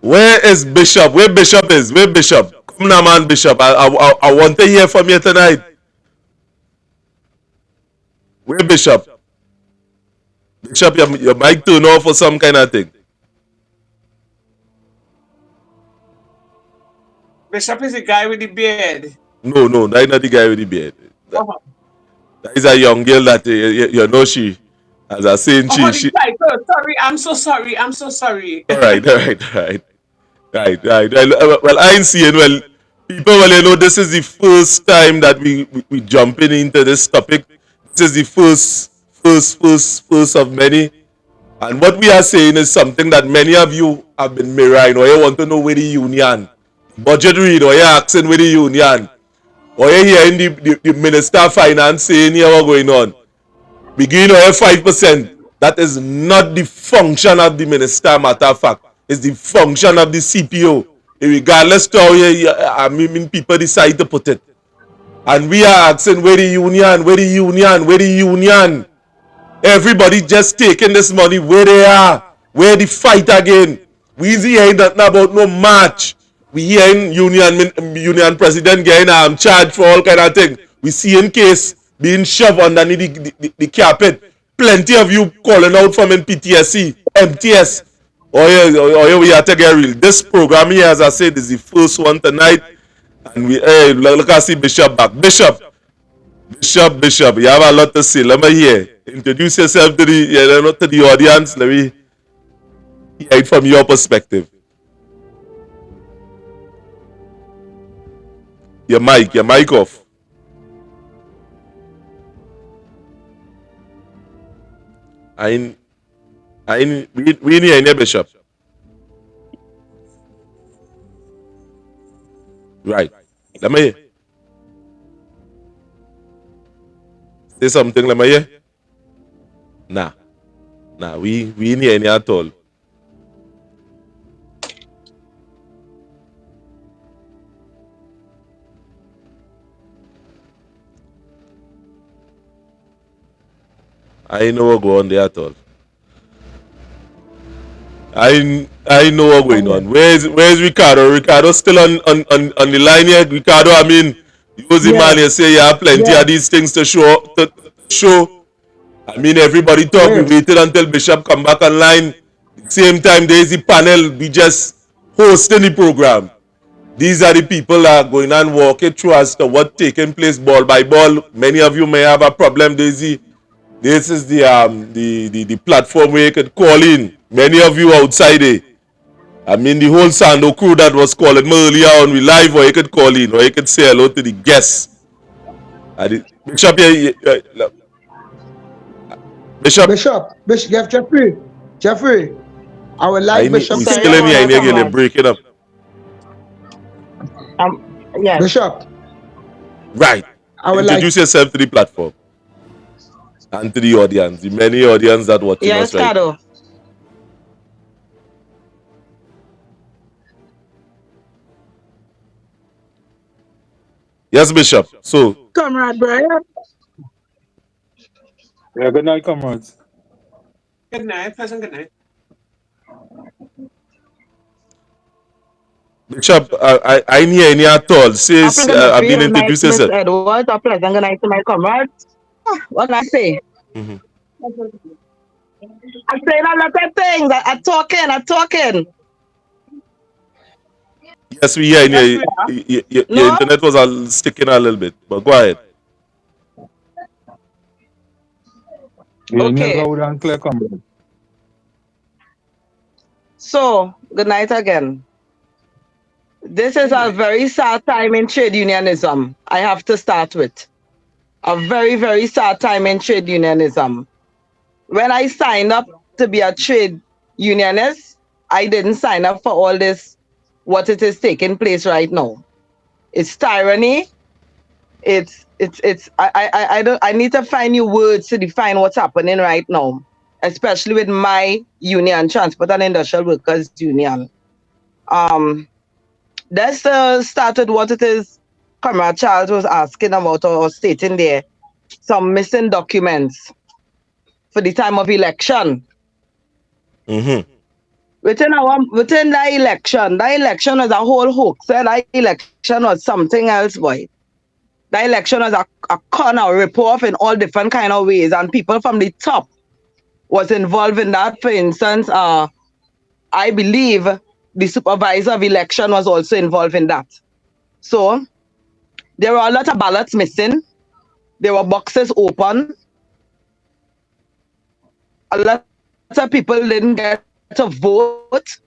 Where is Bishop? Where Bishop is? Where Bishop? Come now, man, Bishop. I want to hear from you tonight. Where Bishop? Bishop, your mic turned off or some kind of thing. Bishop is the guy with the beard. No, that's not the guy with the beard. Uh-huh. That is a young girl that she, as I saying, The title. Sorry, I'm so sorry. I'm so sorry. All right. Well, I ain't seeing. Well, people, this is the first time that we jumping into this topic. This is the first of many. And what we are saying is something that many of you have been mirroring, or you want to know where the union budget read, or you're asking where the union, or you're hearing the Minister of Finance saying here what's going on. Begin or 5%. That is not the function of the minister, matter of fact. It's the function of the CPO. Regardless to how people decide to put it. And we are asking where the union, where the union, where the union. Everybody just taking this money where they are. Where the fight again. We hearing nothing about no match. We hearing union president getting charged for all kind of thing. We see in case being shoved underneath the carpet. Plenty of you calling out from PTSC, MTS. We are to get real. This program here, as I said, is the first one tonight. And look I see Bishop back. Bishop, you have a lot to say. Let me hear. Introduce yourself to the audience. Let me hear it from your perspective. Your mic off. We need any Bishop. Right. Let me hear. Say something, let me hear. Nah, we need any at all. I know what go on there at all. I know what going on. Where's Ricardo? Ricardo still on the line here? Ricardo, I mean, use the man here say you have plenty of these things to show. I mean, everybody talk. We waited until Bishop come back online. Same time, there is the panel. We just hosting the program. These are the people that are going and walking through as to what taking place ball by ball. Many of you may have a problem, Daisy. This is the platform where you could call in. Many of you outside there. I mean, the whole Sando crew that was calling me earlier on, we live, or you could call in, or you could say hello to the guests. Bishop, Jeffrey, I would like Bishop. He's still in here, again, break it up. Yes. Bishop. Right. Introduce yourself to the platform and to the audience, the many audience that watching us right now. Yes, Bishop. So, Comrade Brian. Yeah, good night, comrades. Good night. Pleasant good night. Bishop, I need any at all. Says I've been introduced yourself. Edward, a pleasant good night to my comrades. What can I say? Mm-hmm. I'm saying a lot of things. I'm talking. Yes, we hear you. Your internet was sticking a little bit, but go ahead. Yeah, Okay. loud and clear, comrade. So, good night again. This is Good a night. very sad time in trade unionism. I have to start with a very, very sad time in trade unionism. When I signed up to be a trade unionist, I didn't sign up for all this, what it is taking place right now. It's tyranny. I don't, I need to find new words to define what's happening right now, especially with my union, Transport and Industrial Workers Union. Um, That's started what it is Comrade Charles was asking about or stating there. Some missing documents for the time of election. Mm-hmm. Within the election was a whole hoax. That election was something else, boy. The election was a con, a rip-off in all different kind of ways, and people from the top was involved in that. For instance, I believe the supervisor of election was also involved in that. So there were a lot of ballots missing. There were boxes open. A lot of people didn't get to vote.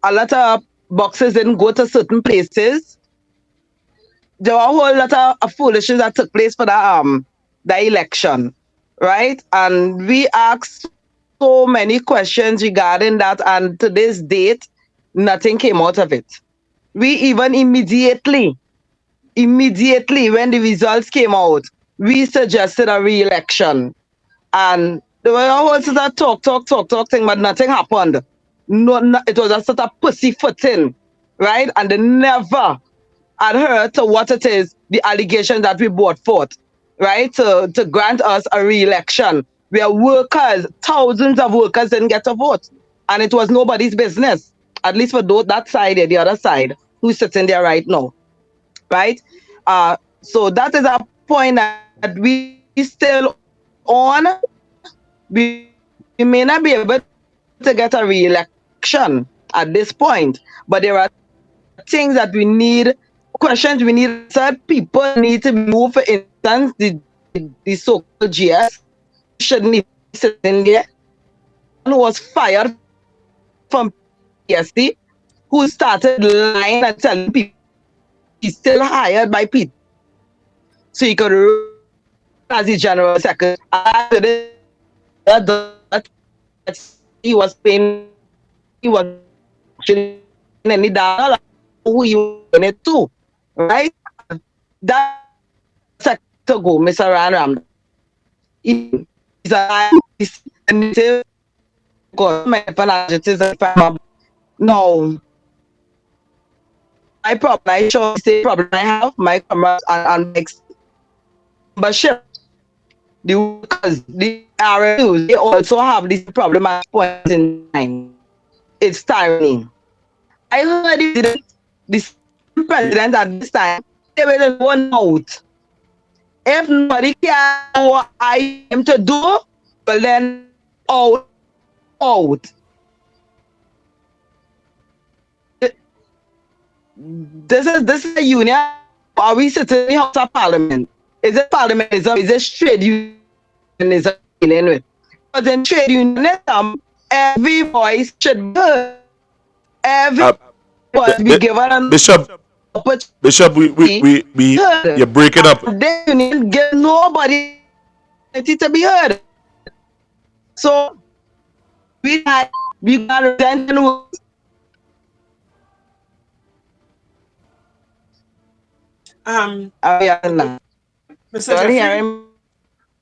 A lot of boxes didn't go to certain places. There were a whole lot of foolishness that took place for the election, right? And we asked so many questions regarding that, and to this date, nothing came out of it. We even immediately when the results came out, we suggested a re-election. And there were a whole sort of talk thing, but nothing happened. No, it was a sort of pussyfooting, right? And they never adhere to what it is, the allegation that we brought forth, right? To grant us a re-election where workers, thousands of workers didn't get to vote. And it was nobody's business, at least for that side or the other side who's sitting there right now, right? So that is a point that we still on. We may not be able to get a re-election at this point, but there are things that we need, questions we need answered. People need to be removed. For instance, the so-called GS who shouldn't even be sitting there. The one who was fired from PSC, who started lying and telling people he's still hired by PTC so he could run as the general secretary. And that to this day, the other does not that he was paying money, he was actually paying any dollar, who he was paying it to, right? That is not the general secretary to go, Mr. Ran Ramdas. He's a native, God, my adjectives if I'm a no. My problem, I sure say problem I have, my comrades and my membership, the workers, the RNUs, they also have this problem at point in time. It's tyranny. I heard the same president at this time, they will one out. If nobody can do what I tell him to do, well then out. This is a union. Are we sitting in the House of Parliament? Is it parliamentarism? Is it trade unionism dealing with? Because in trade unionism, every voice should be heard. Every Uh, voice be given an Bishop, Bishop, opportunity you're heard. breaking up. And this union gives nobody an opportunity to be heard. So we got representing. Um, Mr. You're Jeffrey. hearing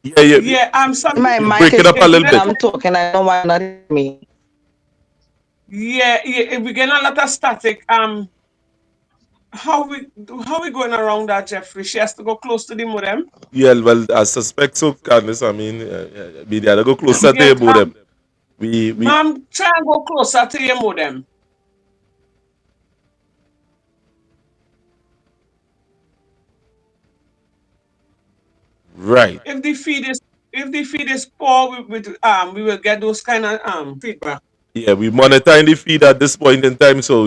Yeah, Yeah, some my you're mic breaking is up a little when bit. I'm talking. I don't know why not hear me. yeah, we get a lot of static. How we going around that, Jeffrey? She has to go close to the modem. Yeah, well, I suspect so, Candice. I mean, we gotta go closer We to your get modem. We ma'am, try and go closer to your modem. right. If the feed is poor, we will get those kind of feedback. Yeah, we monitoring the feed at this point in time, so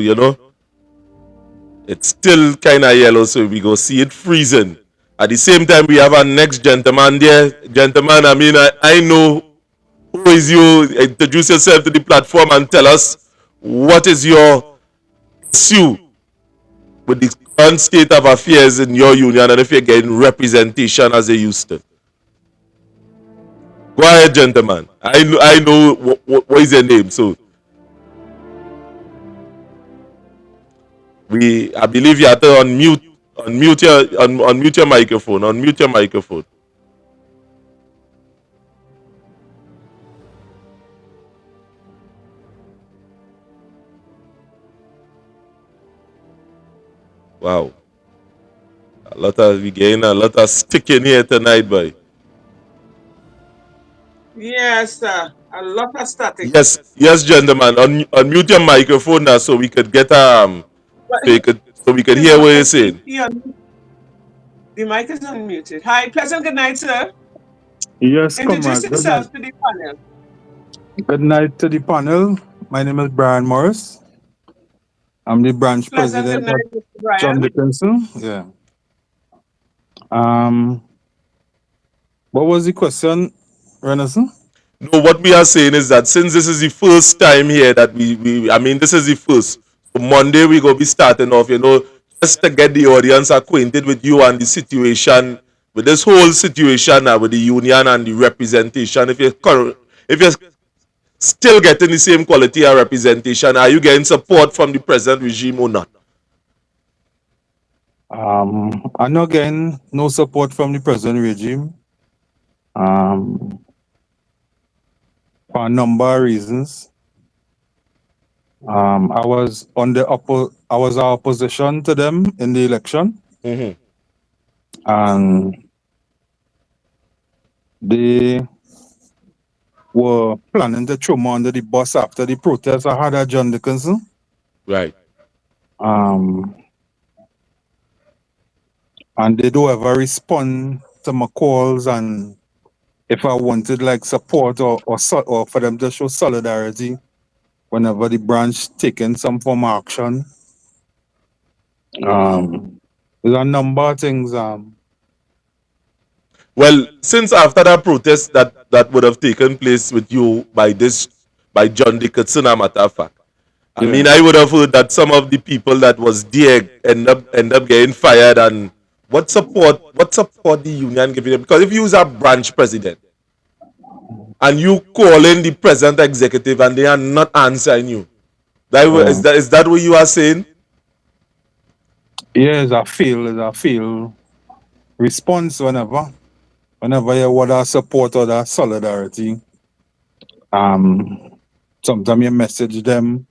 it's still kind of yellow. So we go see it freezing. At the same time, we have our next gentleman there. Gentleman, I know who is you. Introduce yourself to the platform and tell us what is your issue with the current state of affairs in your union and if you're getting representation as they used to. Go ahead, gentleman. I know what is your name. So I believe you have to unmute your microphone. Unmute your microphone. Wow. We getting a lot of stick in here tonight, boy. Yes, a lot of static. Yes, gentlemen. Unmute your microphone now so we could get But so we could he's hear not, what you're saying. the mic is unmuted. Hi, pleasant good night, sir. Yes, Introduce comrade. Good night. yourself to the panel. Good night to the panel. My name is Brian Morris. I'm the branch Pleasant good president at night, Mr. John Brian. Dickinson. Yeah. What was the question, Renison? No, what we are saying is that since this is the first time here that this is the first. So Monday we go be starting off, just to get the audience acquainted with you and the situation, with this whole situation now with the union and the representation. If you're still getting the same quality of representation, are you getting support from the present regime or not? I'm not getting no support from the present regime. For a number of reasons. I was our opposition to them in the election, and they were planning to throw me under the bus after the protest I had at John Dickinson. Right. And they don't ever respond to my calls, and if I wanted like support or for them to show solidarity whenever the branch taking some form of action. There's a number of things. Well, since after that protest that would have taken place with you by John Dickinson, a matter of fact, I would have heard that some of the people that was there end up getting fired. And what support the union giving them? Because if you was a branch president and you calling the present executive and they are not answering you, is that what you are saying? Yes, I feel response whenever you want that support or that solidarity. Sometimes you message them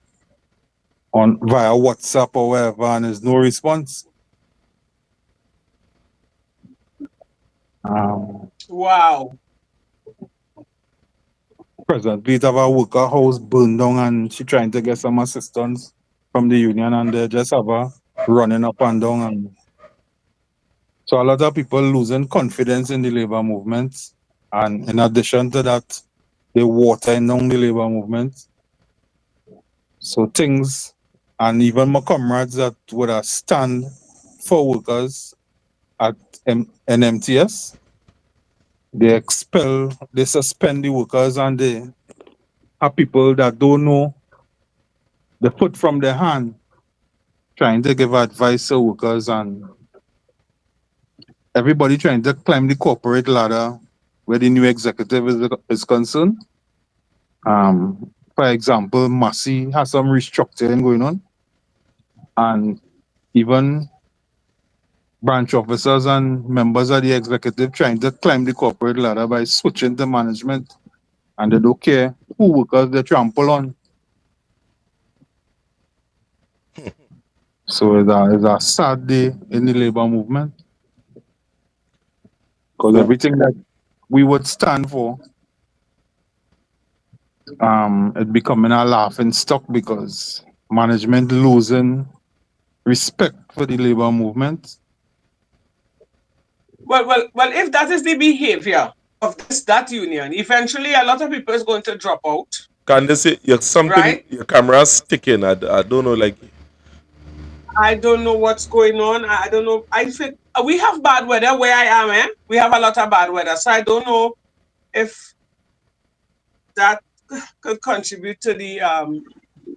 on via WhatsApp or wherever, and there's no response. Wow. President Pete have a worker house burned down, and she trying to get some assistance from the union, and they just have her running up and down. And so a lot of people losing confidence in the labor movement. And in addition to that, they watering down the labor movement. So things, and even my comrades that would have stand for workers at NMTS, they suspend the workers, and they have people that don't know the foot from their hand trying to give advice to workers, and everybody trying to climb the corporate ladder where the new executive is concerned. For example, Massey has some restructuring going on, and even branch officers and members of the executive trying to climb the corporate ladder by switching to management, and they don't care who workers they trample on. So it's a sad day in the labor movement, because everything that we would stand for, it becoming a laughing stock because management losing respect for the labor movement. Well, if that is the behavior of that union, eventually a lot of people is going to drop out. Candace, your camera's sticking. I don't know, like. I don't know what's going on. I don't know. I think We have bad weather where I am, eh? We have a lot of bad weather. So I don't know if that could contribute to the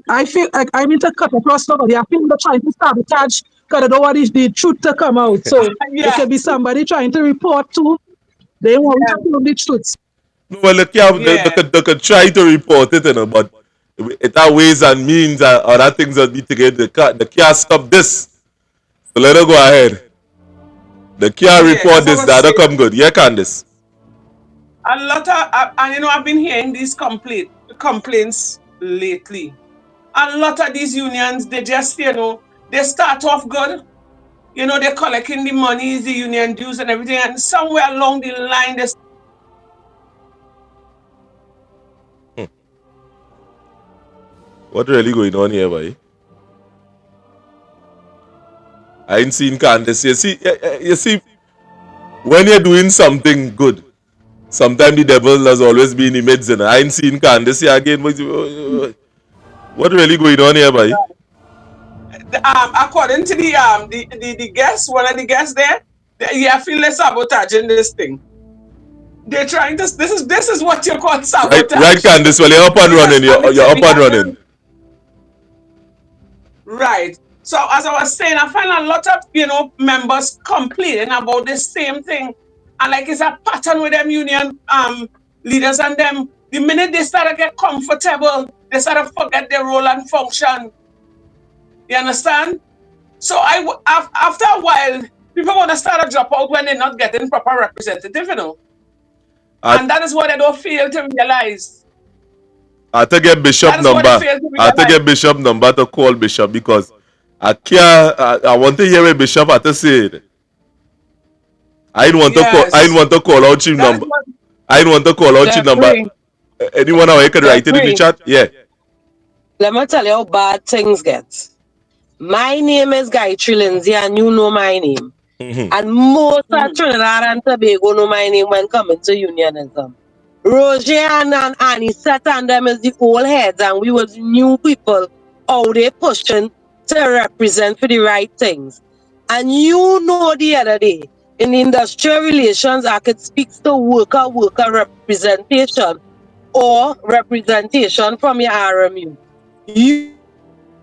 I feel like I need to cut across somebody. I feel they're trying to sabotage because they don't want the truth to come out. So it yeah, could be somebody trying to report to. They want yeah, to know the truth. No, well, yeah, they could try to report it, but it has ways and means and other things that need to get they can't stop this. So let her go ahead. They can't yeah. report As I this. was That'll saying, come good. Yeah, Candice. a lot of and I've been hearing these complaints lately. A lot of these unions, they just they start off good. They're collecting the monies, the union dues and everything, and somewhere along the line, they What really going on here, boy? I ain't seen Candice. You see, when you're doing something good, sometimes the devil has always been in the midst. And I ain't seen Candice here again. What really going on here, boy? according to the guest, one of the guests there, I feel they're sabotaging this thing. They're trying to. This is what you call Right, sabotage. Candice. Well, you're up and Because running. admittedly, You're up we and have running. right. So as I was saying, I find a lot of members complaining about the same thing, and like it's a pattern with them union leaders and them. The minute they start to get comfortable, they start to forget their role and function. You understand? So after a while, people want to start to drop out when they're not getting proper representative. I, And that is what they don't fail to realize. I had to get Bishop That is what they number. fail to I had to realize. get Bishop number to call Bishop because I can't. I want to hear what Bishop had to say. I didn't want to call. I didn't Yes. want to call out your That is number. what I didn't want to call out your number. Jeffrey, Anyone out here could write it in the Jeffrey, chat. Yeah. let me tell you how bad things get. My name is Gayatri Lindsay, and you know my name. And most of mhm. Trinidad and Tobago know my name when coming to unionism. Roger and Annie sat on them as the old heads, and we was new people how they pushing to represent for the right things. And you know the other day, in the Industrial Relations Act, it speaks to worker representation or representation from your RMU. You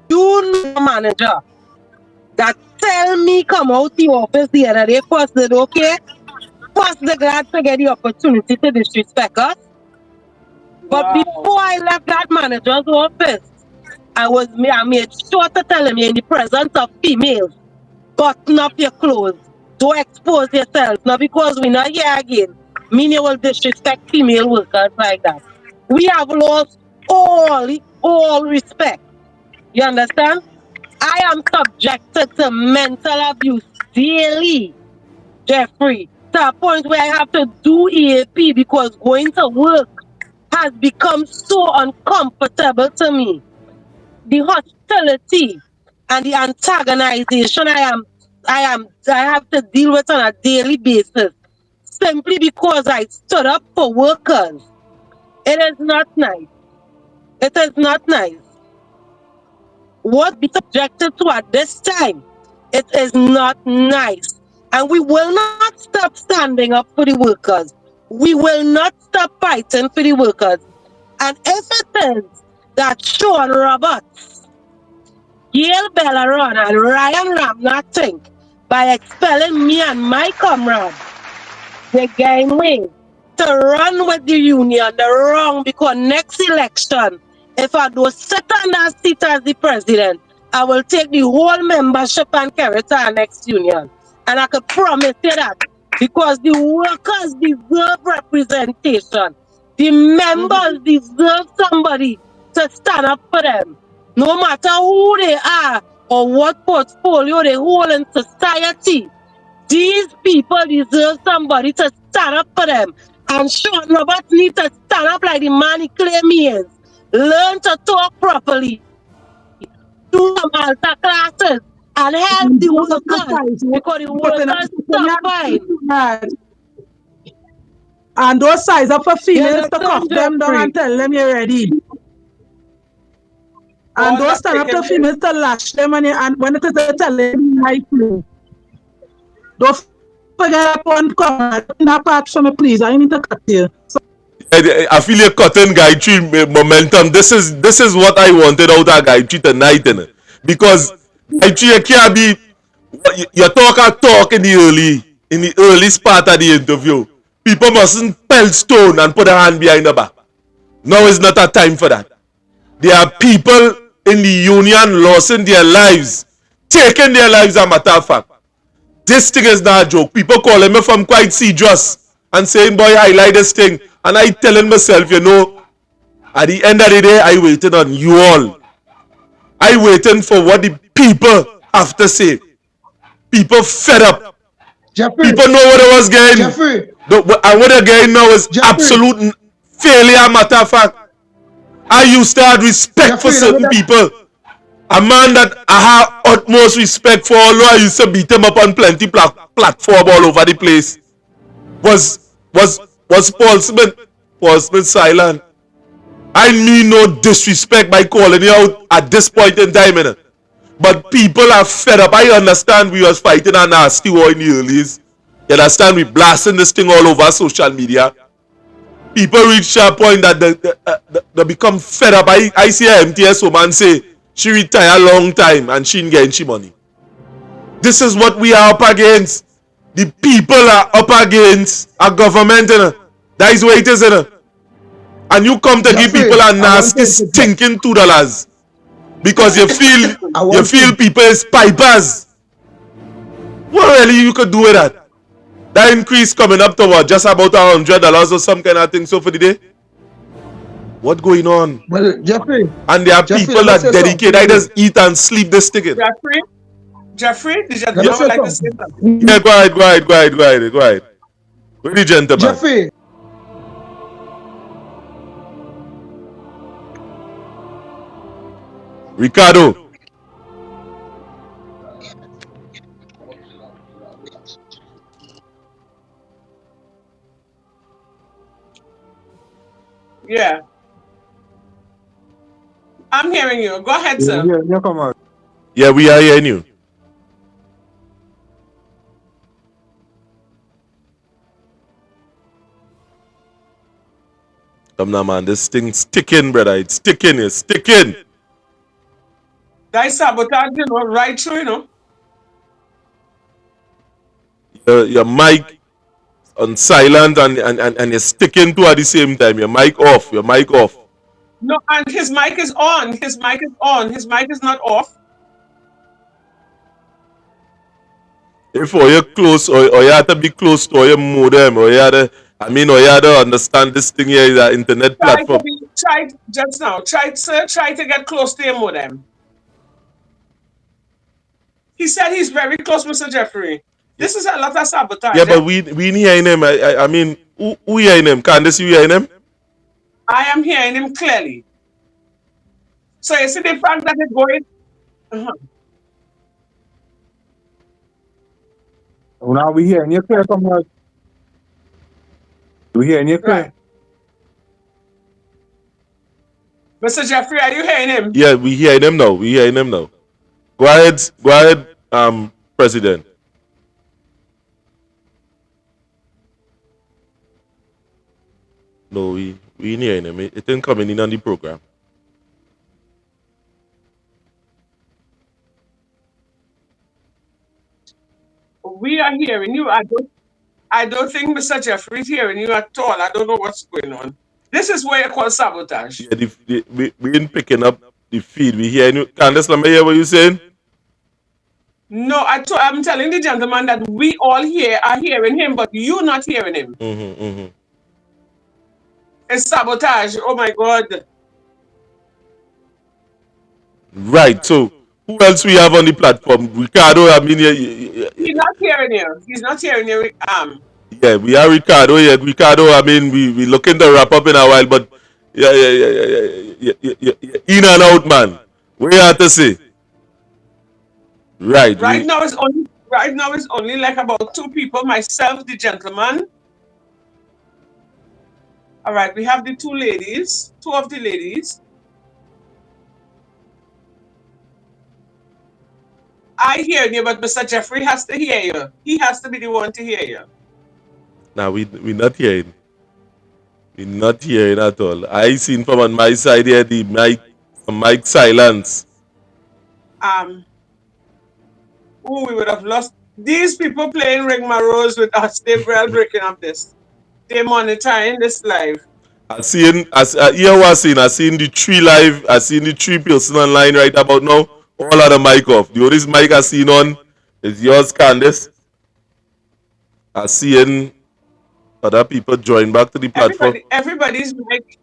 know manager that tell me come out the office the other day, first did okay, first they glad to get the opportunity to disrespect us. But Wow. before I left that manager's office, I made sure to tell him in the presence of females, button up your clothes, don't expose yourself. Now because we're not here again, mean you will disrespect female workers like that. We have lost all respect. You understand? I am subjected to mental abuse daily, Jeffrey, to a point where I have to do EAP because going to work has become so uncomfortable to me. The hostility and the antagonization I have to deal with on a daily basis simply because I stood up for workers. It is not nice. It is not nice. What be subjected to at this time, it is not nice. And we will not stop standing up for the workers. We will not stop fighting for the workers. And if it is that Sean Roberts, Gail Belleron, and Ryan Ramnath think by expelling me and my comrade, they gain way to run with the union, the wrong, because next election, if I do sit on that seat as the president, I will take the whole membership and carry it to our next union. And I can promise you that because the workers deserve representation. The members Mhm. deserve somebody to stand up for them. No matter who they are or what portfolio they hold in society, these people deserve somebody to stand up for them. And Sean Roberts needs to stand up like the man he claim he is. Learn to talk properly. Do some altar classes and help the workers because the Putting up workers suffering. that. And those size up for You females to cuff understand, them down Jeffrey? and tell them you're ready. And All those that stand up to taking place. females to lash them and when it is a telling right thing. Don't forget one comment. That part for me, please. I need to cut you. So, I feel you're cutting Gayatri momentum. This is what I wanted out of Gayatri tonight, because Gayatri, you can't be you talk in the early part of the interview. People mustn't pelt stone and put a hand behind the back. Now is not a time for that. There are people in the union losing their lives, taking their lives, a matter of fact. This thing is not a joke. People calling me from quite serious and saying, boy, highlight this thing. And I telling myself, at the end of the day, I waited on you all. I waiting for what the people have to say. People fed up. Jeffrey, People know what I was getting. Jeffrey, And what they're getting now is Jeffrey. absolute failure, matter of fact. I used to have respect for Jeffrey, certain people. A man that I have utmost respect for, although I used to beat him up on plenty platform all over the place, was Paul Smith. Paul Smith silent. I mean no disrespect by calling you out at this point in time, but people are fed up. I understand we was fighting a nasty war in the earlys. You understand we blasting this thing all over social media. People reach a point that they become fed up. I see a MTS woman say she retired a long time and she ain't getting she money. This is what we are up against. The people are up against a government. That is what it is. And you come to give Jeffrey, people a I want nasty to- stinking $2 because you feel people is pipers. What really you could do with that? That increase coming up to what? Just about $100 or some kind of thing so for the day? What going on? Well, Jeffrey, And there are Jeffrey, people let me that say dedicate. something. I just eat and sleep this ticket. Jeffrey, the Let me gentleman say would like to say something. something. Yeah, go ahead. Where the gentleman? Jeffrey, Ricardo. Yeah, I'm hearing you. Go ahead, sir. Yeah, come on. Yeah, we are hearing you. Come now, man. This thing's sticking, brother. It's sticking. That is sabotage, right through, Your mic on silent and you're sticking to at the same time. Your mic off. No, and his mic is on. His mic is on. His mic is not off. If you're close or you have to be close to your modem or you have to understand this thing here is an internet platform. Try to get close to your modem. He said he's very close, Mr. Jeffrey. This is a lot of sabotage. Yeah, but we ain't hearing him. I mean, who hearing him? Candace, you hearing him? I am hearing him clearly. So you see the fact that it's going. Now we hearing you clear, come on. We hearing you clear. Right. Mr. Jeffrey, are you hearing him? Yeah, we hearing him now. Go ahead, President. No, we ain't hearing him. It ain't coming in on the program. We are hearing you. I don't think Mr. Jeffrey is hearing you at all. I don't know what's going on. This is what you call sabotage. Yeah, we ain't picking up the feed. We hearing you. Candace, let me hear what you saying. No, I'm telling the gentleman that we all here are hearing him, but you not hearing him. It's sabotage. Oh my God. Right. So who else we have on the platform? Ricardo. I mean, He's not hearing you. He's not hearing you. yeah, we are Ricardo. Yeah, Ricardo. I mean, we looking to wrap up in a while, but yeah. In and out, man. What you have to say? Right. Right now it's only like about two people, myself, the gentleman. All right, we have the two of the ladies. I hear you, but Mr. Jeffrey has to hear you. He has to be the one to hear you. Now we not hearing. We not hearing at all. I seen from on my side here the mic silence. Um, we would have lost these people playing rigmaroles with us. They're breaking up this. They're monitoring this live. I seen as here was seen. I seen the three live. I seen the three person online right about now. All of the mic off. The only mic I seen on is yours, Candice. I seen other people join back to the platform. Everybody's mic.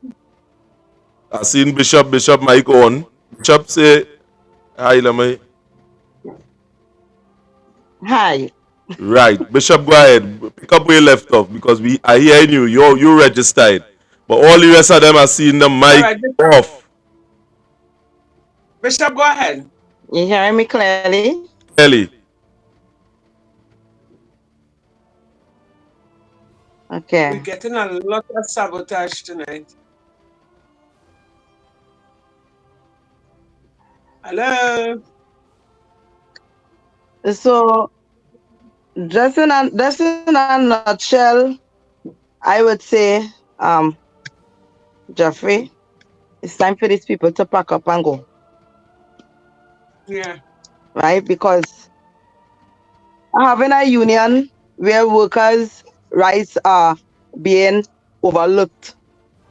I seen Bishop mic on. Bishop say hi, Lamai. Hi. Right, Bishop, go ahead. Pick up where you left off because we are hearing you. You registered, but all the rest of them are seeing the All mic right, off. Bishop, go ahead. You hearing me clearly? Clearly, Okay. We're getting a lot of sabotage tonight. Hello. So just in a nutshell, I would say, Jeffrey, it's time for these people to pack up and go. Yeah. Right? Because having a union where workers' rights are being overlooked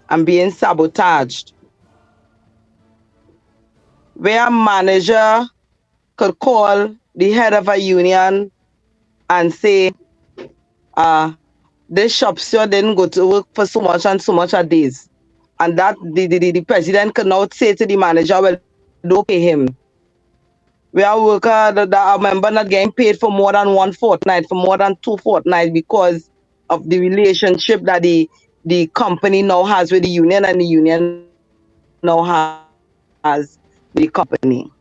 and being sabotaged, where a manager could call the head of a union and say, this shop steward didn't go to work for so much and so much a days. And that the president could now say to the manager, well, don't pay him. We are worker, a member not getting paid for more than one fortnight, for more than 2 fortnights because of the relationship that the company now has with the union and the union now has with the company.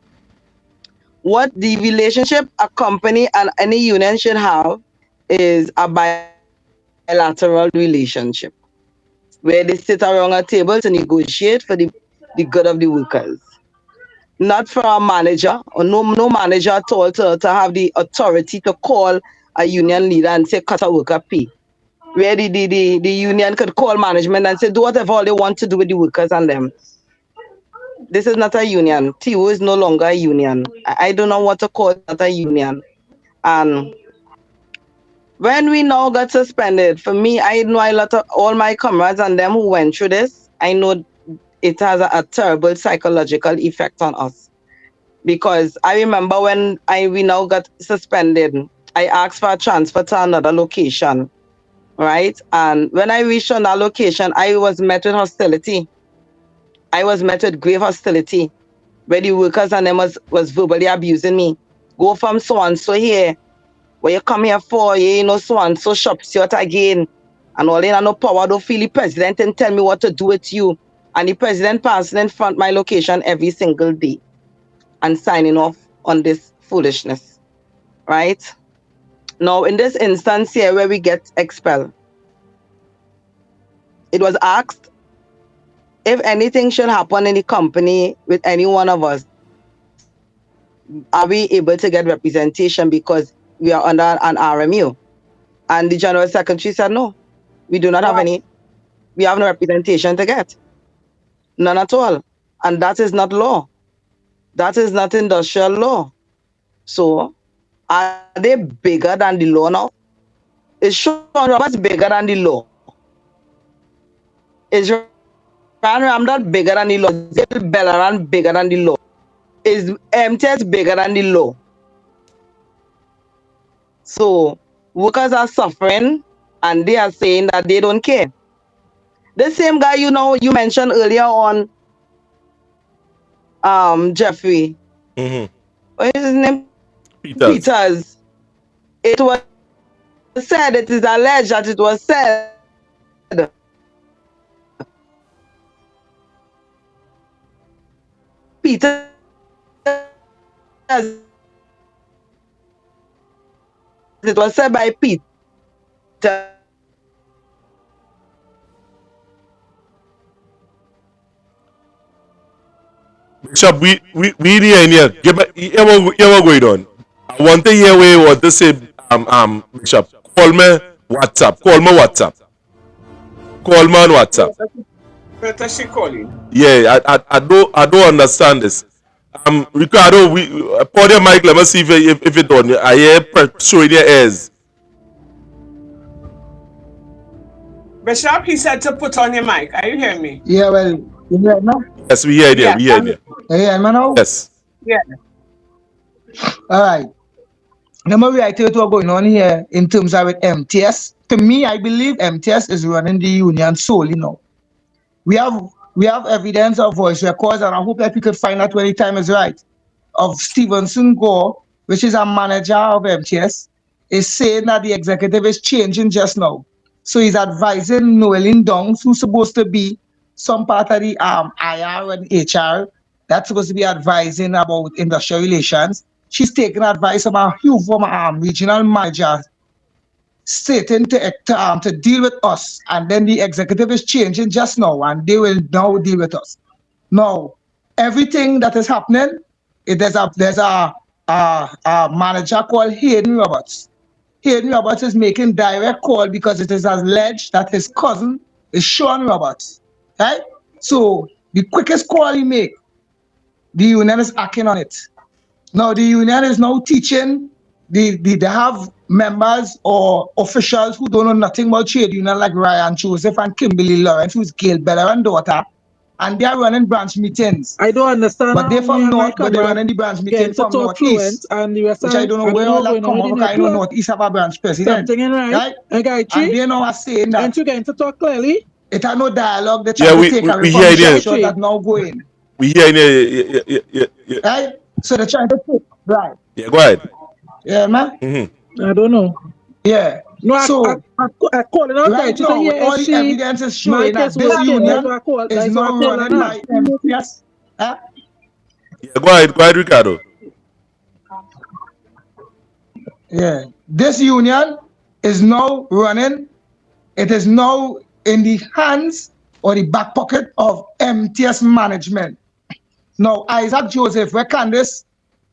What the relationship a company and any union should have is a bilateral relationship where they sit around a table to negotiate for the good of the workers. Not for a manager or no manager at all to have the authority to call a union leader and say cut a worker pay. Where the union could call management and say do whatever all they want to do with the workers and them. This is not a union. TU is no longer a union. I don't know what to call it, not a union. And when we now got suspended, for me, I know a lot of all my comrades and them who went through this, I know it has a terrible psychological effect on us. Because I remember when we now got suspended, I asked for a transfer to another location, right? And when I reached on that location, I was met with hostility. I was met with grave hostility, where the workers and them was verbally abusing me. Go from so and so here, what you come here for, you know, so and so shop short again. And all in no power, don't feel the president and tell me what to do with you. And the president passing in front of my location every single day and signing off on this foolishness, right? Now, in this instance here where we get expelled, it was asked if anything should happen in the company with any one of us, are we able to get representation because we are under an RMU? And the General Secretary said, no, we do not have any. We have no representation to get. None at all. And that is not law. That is not industrial law. So are they bigger than the law now? Is Sean Roberts bigger than the law? Is Ran Ramdad bigger than the law? Is Bellaran bigger than the law? Is MTS bigger than the law? So workers are suffering and they are saying that they don't care. The same guy, you know, you mentioned earlier on, Jeffrey. What is his name? Peters. It was said, it is alleged that it was said Peters, it was said by Peters Bishop, we in here. Hear what going on. I want to hear what you want to say, Bishop. Call me WhatsApp. Call me WhatsApp. Call me on WhatsApp. Better she calling. Yeah, I don't understand this. Ricardo, we pour your mic. Let me see if it on. I hear showing your ears. Bishop, he said to put on your mic. Are you hearing me? Yeah, well, you hear now? Yes, we hear you. Yes, We hear you. You hear me now? Yes. yeah. All right. Let me reiterate what's going on here in terms of with MTS. To me, I believe MTS is running the union solely now. We have evidence of voice records, and I hope that we could find out when the time is right. Of Stevenson Gore, which is a manager of MTS, is saying that the executive is changing just now. So he's advising Noeline Dong, who's supposed to be some part of the IR and HR, that's supposed to be advising about industrial relations. She's taking advice from a few former regional managers stating to deal with us, and then the executive is changing just now, and they will now deal with us. Now, everything that is happening, there's a manager called Hayden Roberts. Hayden Roberts is making direct call because it is alleged that his cousin is Sean Roberts, right? So the quickest call he make, the union is acting on it. Now the union is now teaching. They have members or officials who don't know nothing about trade union, like Ryan Joseph and Kimberly Lawrence, who's Gail Bellerin daughter, and they are running branch meetings. I don't understand. But they're from north, but they're running the branch meeting from northeast, and you were which I don't know where all that come from. Because I know northeast have a branch president, something in right? And they now are saying that. Aren't you getting to talk clearly? It had no dialogue. They're trying to take a reform shot that now going. We hear you. Right? So they're trying to take, right? Yeah, go ahead. Yeah, man. Mm-hmm. I don't know. Yeah. No, so I call it out right now, all the evidence is showing that this union is not running by MTS. Huh? Yeah, go ahead, Ricardo. Yeah, this union is now running. It is now in the hands or the back pocket of MTS management. Now, Isaac Joseph, where Candice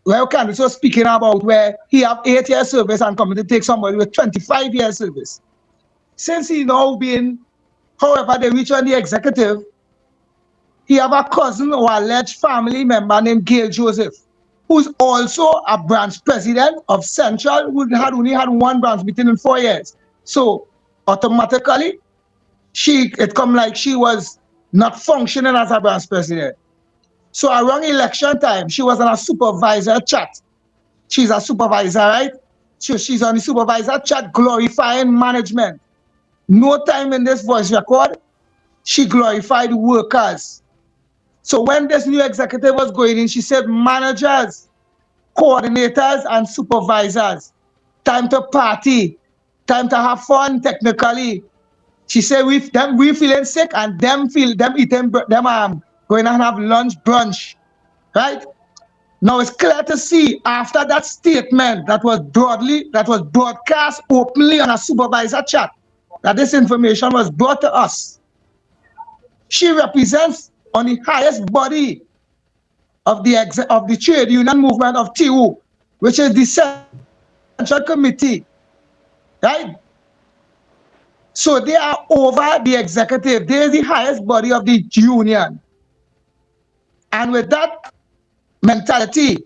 was speaking about where he have 8 years service and coming to take somebody with 25 years service. Since he now been, however, they reach on the executive, he have a cousin or alleged family member named Gail Joseph, who's also a branch president of Central, who only had one branch meeting in 4 years. So automatically, it come like she was not functioning as a branch president. So around election time, she was on a supervisor chat. She's a supervisor, right? So she's on the supervisor chat glorifying management. No time in this voice record, she glorified workers. So when this new executive was going in, she said, managers, coordinators, and supervisors, time to party, time to have fun technically. She said, we feeling sick and them going to have lunch brunch, right? Now it's clear to see after that statement that was broadcast openly on a supervisor chat, that this information was brought to us. She represents on the highest body of the trade union movement of TU, which is the Central Committee, right? So they are over the executive. They are the highest body of the union. And with that mentality,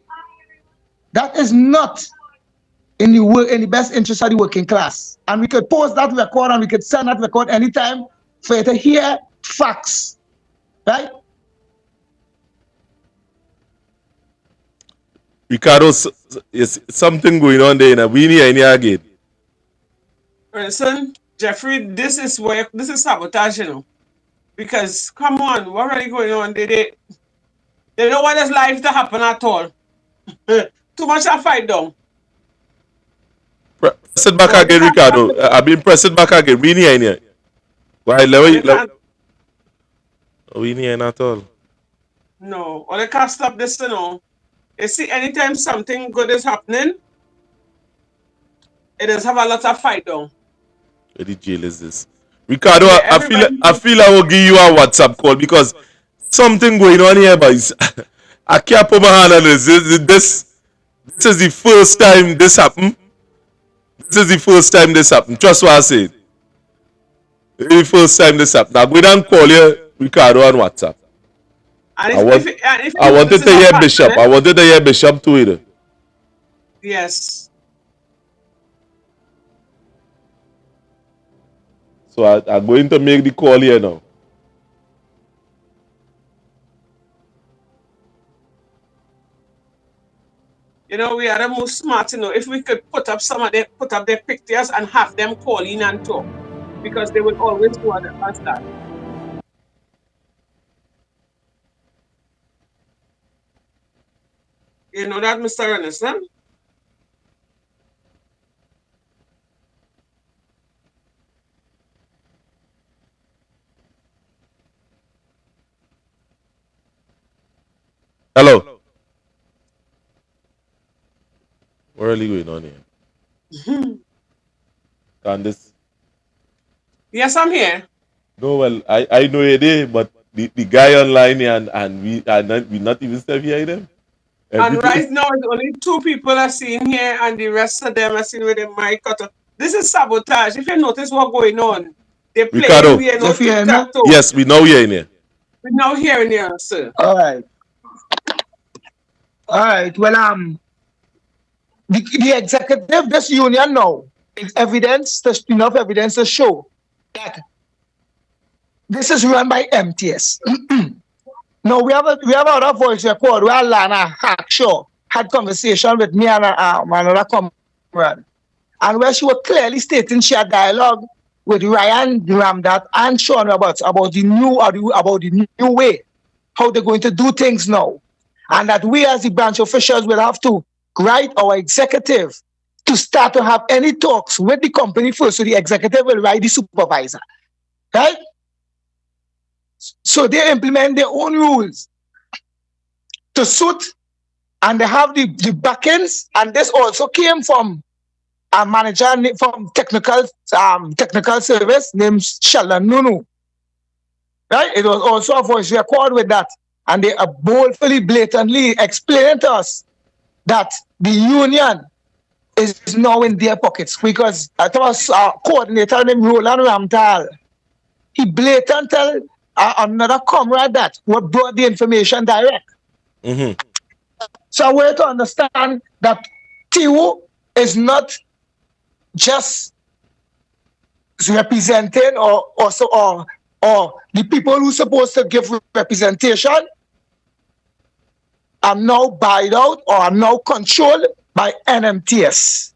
that is not in the best interest of the working class. And we could post that record and we could send that record anytime for you to hear facts, right? Ricardo, is something going on there in a weenie and again. Listen, Jeffrey, this is sabotage, you know. Because come on, what really going on? They don't want this life to happen at all. Too much a fight down. Press it back again, Ricardo. I've been pressing back again. We need any. Why? We need any at all. No, or they can't stop this, you know. You see, anytime something good is happening, it does have a lot of fight down. Where the jail is this? Ricardo, yeah, I feel I will give you a WhatsApp call because something going on here, boys. I can't put my hand on this. This is the first time this happened. This is the first time this happened. Trust what I said. The first time this happened. I'm going to call you, Ricardo, on WhatsApp. And I want. if I you know wanted this to is a hear pattern, Bishop. I wanted to hear Bishop too. Either. yes. So I'm going to make the call here now. You know, we are the most smart, you know. If we could put up their pictures and have them call in and talk, because they will always do us that. You know that, Mr. Ernestine? Hello. What really going on here? Candice? Yes, I'm here. No, well, I know it is, but the guy online here and we not even still hear them. And right Everything. now, it's only two people are seen here, and the rest of them are seen with the mic cut off. This is sabotage. If you notice what's going on, they're playing, Ricardo. you know, Jeff, you tic hear me? tac toe. Yes, we know you're in here. We're now hearing you, sir. All right. All right. Well, the executive, this union now, is evidence, there's enough evidence to show that this is run by MTS. Now we have other voice record where Lana Hackshaw had conversation with me and another comrade, and where she was clearly stating she had dialogue with Ryan Ramdat and Sean Roberts about the new way how they're going to do things now, and that we as the branch officials will have to write our executive to start to have any talks with the company first, so the executive will write the supervisor, right? So they implement their own rules to suit, and they have the backends. And this also came from a manager from technical service named Sheldon Nunu. Right? It was also a voice record with that. And they are boldly, blatantly explaining to us that the union is now in their pockets, because I was a coordinator named Roland Ramtal. He blatantly tell another comrade that what brought the information direct. Mm-hmm. So I want to understand that TU is not just representing or the people who are supposed to give representation are now buyed out or are now controlled by NMTS.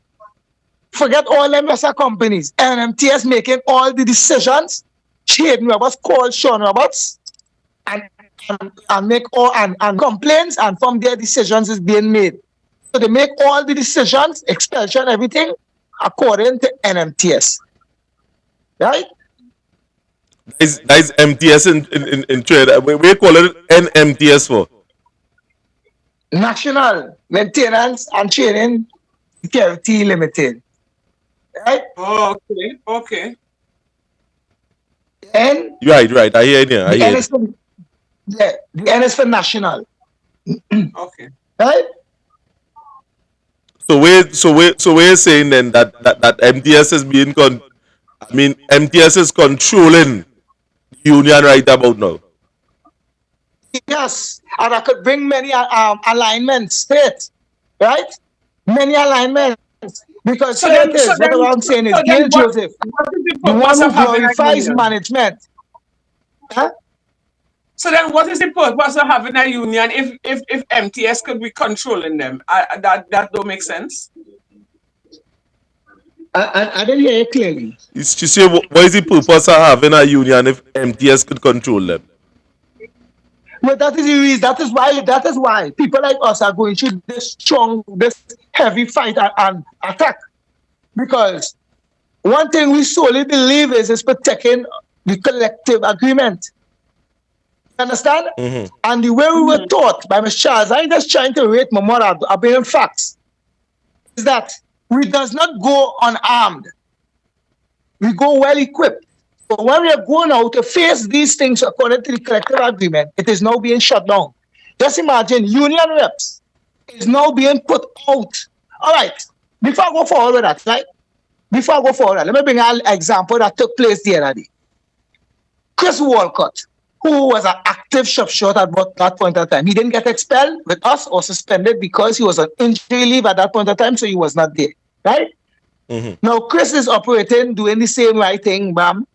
Forget all them lesser companies. NMTS making all the decisions. Shaden Roberts called Sean Roberts and make all and complaints, and from their decisions is being made. So they make all the decisions, expulsion, everything according to NMTS. Right? That is MTS in Trinidad. We call it NMTS for. National Maintenance and Training Security Limited. Right? Oh, okay. And Right. I hear you. I hear you. The N is for national. Okay. Right? So we're saying then that MTS is being MTS is controlling the union right about now. Yes, and I could bring many alignments straight, right? Many alignments, because So here then- it is. so What then- I'm saying is, so then Gail what- Joseph, What is the the one purpose who of having a glorifies union? management. Huh? So then, what is the purpose of having a union if MTS could be controlling them? That don't make sense. I didn't hear you clearly. She say, what is the purpose of having a union if MTS could control them? But that is the reason. That is why people like us are going through this heavy fight and attack. Because one thing we solely believe is protecting the collective agreement. Understand? Mm-hmm. And the way we were taught by Ms. Charles, I ain't just trying to rate my mother, I'm being facts, is that we does not go unarmed. We go well equipped. So when we are going out to face these things according to the collective agreement, it is now being shut down. Just imagine union reps is now being put out. All right. Before I go forward with that, right? Before I go forward, let me bring an example that took place the other day. Chris Walcott, who was an active sharpshooter at that point of time, he didn't get expelled with us or suspended because he was on injury leave at that point of time, so he was not there, right? Now, Chris is operating, doing the same right thing, bam.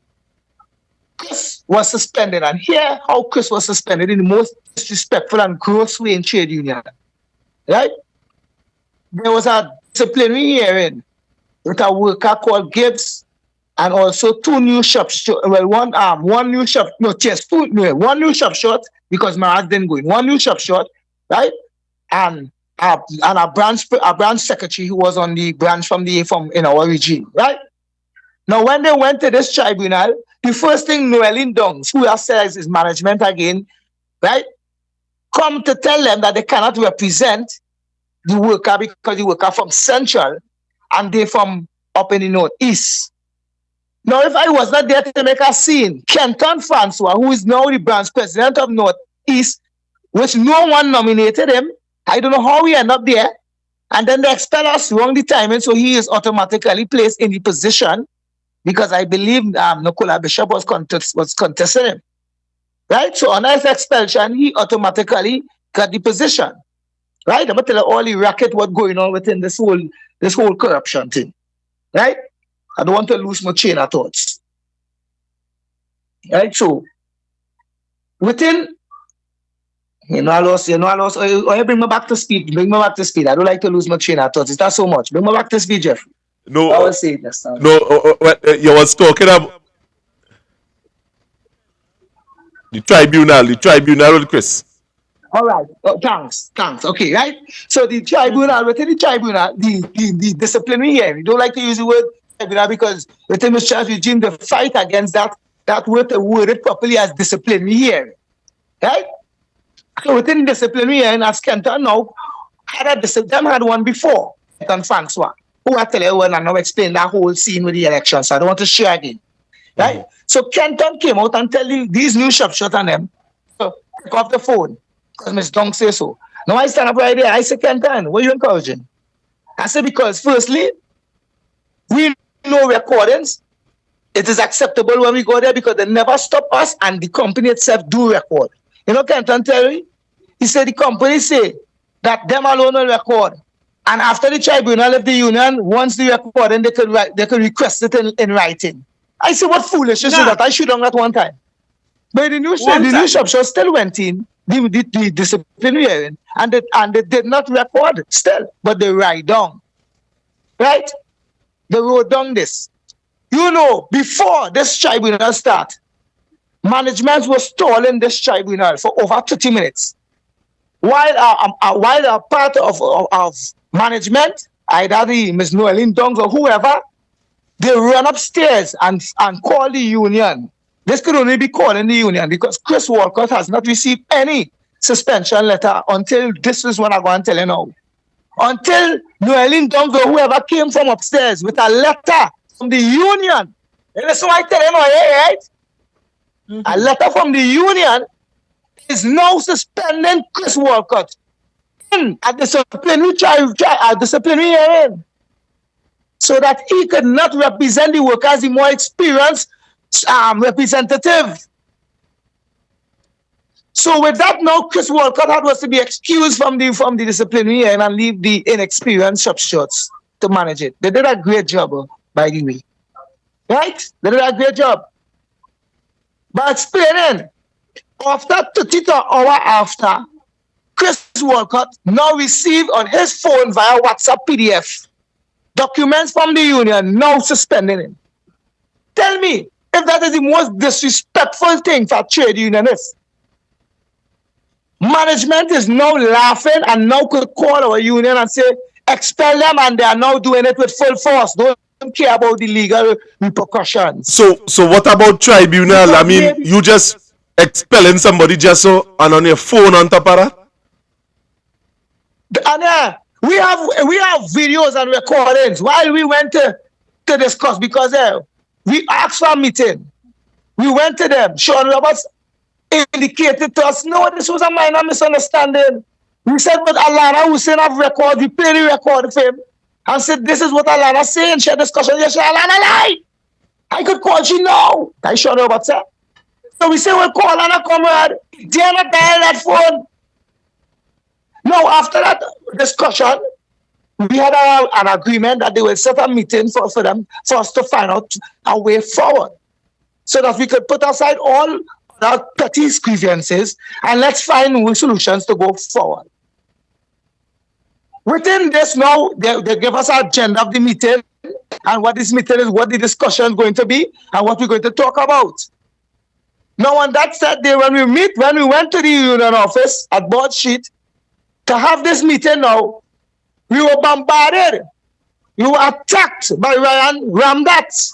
Chris was suspended, and here how Chris was suspended in the most disrespectful and gross way in trade union, right? There was a disciplinary hearing with a worker called Gibbs, and also two new shop short. Well, one new shop, no, just two, no, one new shop short because Maraz didn't go in. One new shop short, right? And a branch secretary who was on the branch from in our regime, right? Now, when they went to this tribunal, the first thing Noeline Dungs, who says is management again, right, come to tell them that they cannot represent the worker because the worker from Central and they from up in the Northeast. Now, if I was not there to make a scene, Kenton Francois, who is now the branch president of Northeast, which no one nominated him, I don't know how he ended up there, and then they expel us wrong the timing, so he is automatically placed in the position because I believe Nicola Bishop was contesting him, right? So on his expulsion, he automatically got the position, right? I'm gonna tell you all the racket what's going on within this whole corruption thing, right? I don't want to lose my chain of thoughts, right? So within, I lost. Oh, bring me back to speed. Bring me back to speed. I don't like to lose my chain of thoughts. It's not so much. Bring me back to speed, Jeffrey. No, I was saying this time. No, you was talking about the tribunal, Chris. All right. Oh, thanks. Okay, right? So the tribunal, within the tribunal, the disciplinary hearing, we don't like to use the word tribunal because within the Charles regime, the fight against that word worded properly as disciplinary hearing, right? So within the disciplinary hearing, as Kenton now, had one before, Kenton Francois, who I tell you and now explain that whole scene with the election, so I don't want to share again, right? So Kenton came out and tell these new shop on them, so pick off the phone, because Ms. Dong says so. Now I stand up right there, I say, Kenton, what are you encouraging? I say, because firstly, we know recordings. It is acceptable when we go there because they never stop us and the company itself do record. You know, Kenton Terry? He said the company say that them alone will record. And after the tribunal of the union, once the recording, they could request it in writing. I said, what foolishness is that? I shoot on that one time. But the new shop show still went in, the disciplinary hearing, and they did not record still, but they write down. Right? They wrote down this. You know, before this tribunal start, management was stalling this tribunal for over 30 minutes. While a part of management, either the Ms. Noeline Dungs or whoever, they run upstairs and call the union. This could only be calling the union because Chris Walcott has not received any suspension letter until this is when I go and tell you now. Until Noeline Dungs or whoever came from upstairs with a letter from the union. And that's why I tell you now, right? A letter from the union is now suspending Chris Walcott at the disciplinary hearing so that he could not represent the workers, the more experienced representative. So with that now, Chris Walcott was to be excused from the disciplinary hearing and leave the inexperienced shop shots to manage it. They did a great job, by the way. Right? They did a great job. But explaining, after 30 hours after, Chris Walcott now received on his phone via WhatsApp PDF documents from the union now suspending him. Tell me if that is the most disrespectful thing for trade unionists. Management is now laughing and now could call our union and say, expel them, and they are now doing it with full force. Don't care about the legal repercussions. So what about tribunal? I mean, you just expelling somebody just so and on your phone on top of that? And we have videos and recordings while we went to discuss because we asked for a meeting. We went to them. Sean Roberts indicated to us, no, this was a minor misunderstanding. We said, but Alana Hussein have record, we play the record of him and said, this is what Alana saying. She had discussion. Yes, Alana lie. I could call, she no. I sure know about that. So we say, we'll call Alana, comrade. They're not dial that phone. Now, after that discussion, we had an agreement that they will set a meeting for us to find out a way forward so that we could put aside all our petty grievances and let's find new solutions to go forward. Within this now, they give us an agenda of the meeting and what this meeting is, what the discussion is going to be and what we're going to talk about. Now, on that Saturday, when we went to the union office at Board Street to have this meeting now, we were bombarded. We were attacked by Ryan Ramdat.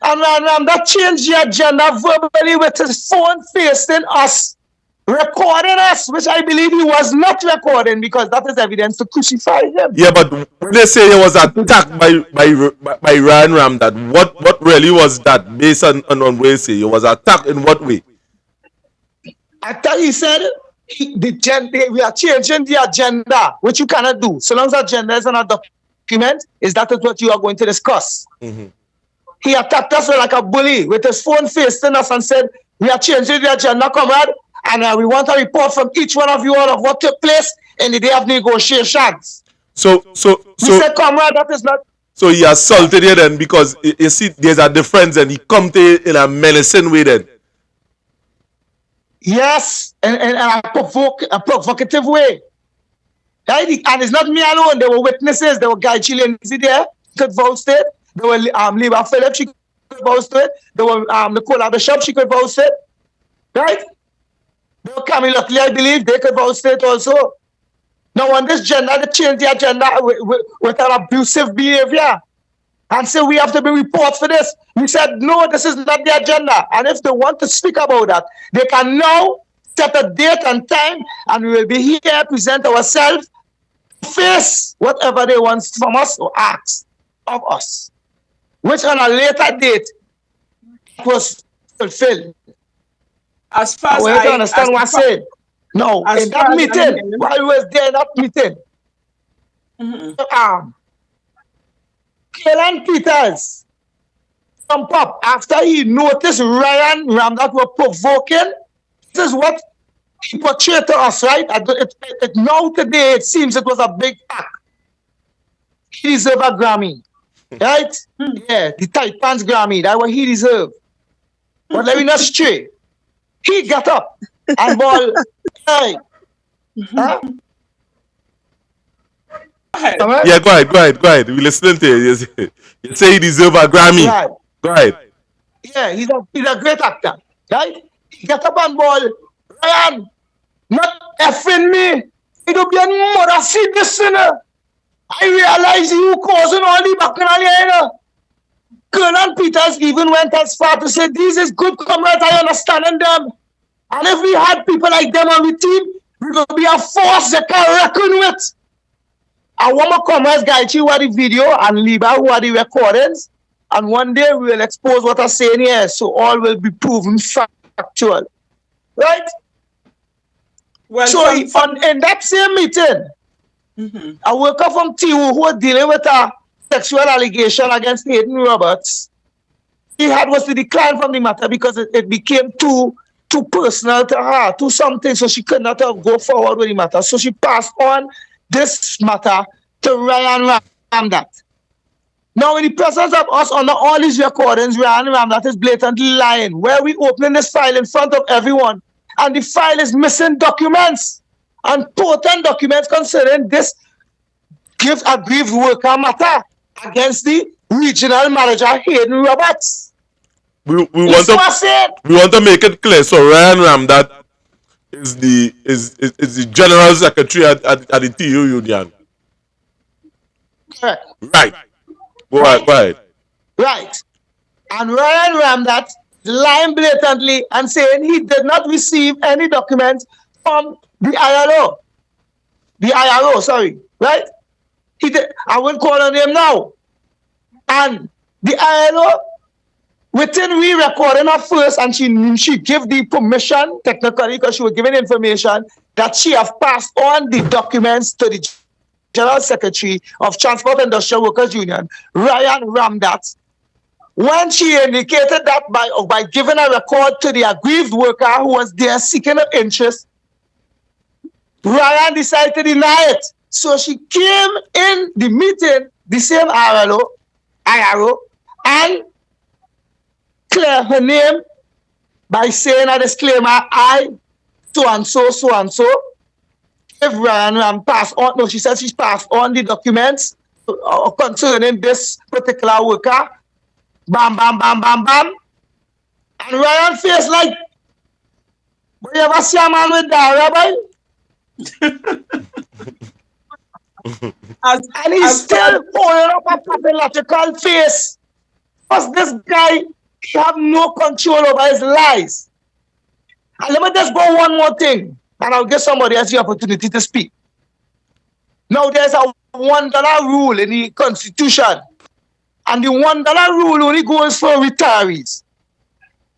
And Ryan Ramdat changed the agenda verbally with his phone facing us, recording us, which I believe he was not recording because that is evidence to crucify him. Yeah, but when they say he was attacked by Ryan Ramdat, what really was that based on what you say? He was attacked in what way? After he said we are changing the agenda, which you cannot do. So long as the agenda is on a document, is that what you are going to discuss? Mm-hmm. He attacked us like a bully with his phone facing us and said, we are changing the agenda, comrade, and we want a report from each one of you all of what took place in the day of negotiations. So he said, comrade, that is not. So he assaulted you then because you see there's a difference and he come to you in a menacing way then. Yes, in a provocative way. Right? And it's not me alone. There were witnesses. There were Guy Chilean there, could vouch it. There were Leva Phillips, she could vouch it. There were Nicola Bishop, she could vouch it. Right? There were Camille Lee, I believe, they could vouch it also. Now on this agenda, they changed the agenda with an abusive behavior. And say we have to bring reports for this. We said, no, this is not the agenda. And if they want to speak about that, they can now set a date and time, and we will be here, present ourselves, face whatever they want from us or ask of us, which on a later date was fulfilled. As far as I understand what I said. No, in that meeting, while we was there in that meeting, Kaylan Peters from Pop, after he noticed Ryan Ramdat were provoking, this is what he portrayed to us, right? Now today, it seems it was a big act. He deserved a Grammy, right? Yeah, the tight pants Grammy, that's what he deserved. But let me not stray. He got up and ball, hey, huh? Yeah, go ahead. We're listening to you. You say he deserves a Grammy. Right. Go ahead. Yeah, he's a great actor, right? He got up and ball, Ryan, not effing me. It'll be a mother see this sinner. I realize you causing all the bacchanal. Colonel Peters even went as far to say, these is good comrades, I understand them. And if we had people like them on the team, we will be a force they can reckon with. I want my comrades guide you the video and Liba who are the recordings. And one day we will expose what I'm saying here, so all will be proven factual. Right? Well, so in that same meeting, a worker from TU who was dealing with a sexual allegation against Hayden Roberts, he was to decline from the matter because it became too personal to her, too something, so she could not go forward with the matter. So she passed on this matter to Ryan Ramdat. Now, in the presence of us under all these recordings, Ryan Ramdat is blatantly lying. Where we opening this file in front of everyone, and the file is missing documents, and potent documents concerning this aggrieved worker matter against the regional manager Hayden Roberts. We want to make it clear. So Ryan Ramdat is the general secretary at the TU union. Correct. Right. Go ahead. Right. And Ryan Ramdat lying blatantly and saying he did not receive any documents from the IRO. The IRO, sorry. Right? He did. I won't call on him now. And the ILO within we recording her first, and she gave the permission technically because she was given information that she have passed on the documents to the General Secretary of Transport Industrial Workers Union, Ryan Ramdat, when she indicated that by giving a record to the aggrieved worker who was there seeking her interest, Ryan decided to deny it. So she came in the meeting, the same IRO, and clear her name by saying a disclaimer, I, so and so, if Ryan passed on, no, she said she's passed on the documents concerning this particular worker. Bam, bam, bam, bam, bam. And Ryan face like, but you ever see a man with that, Rabbi? And he's still holding up a pathological face. Because this guy have no control over his lies. And let me just go one more thing, and I'll give somebody else the opportunity to speak. Now, there's a $1 rule in the Constitution, and the $1 rule only goes for retirees.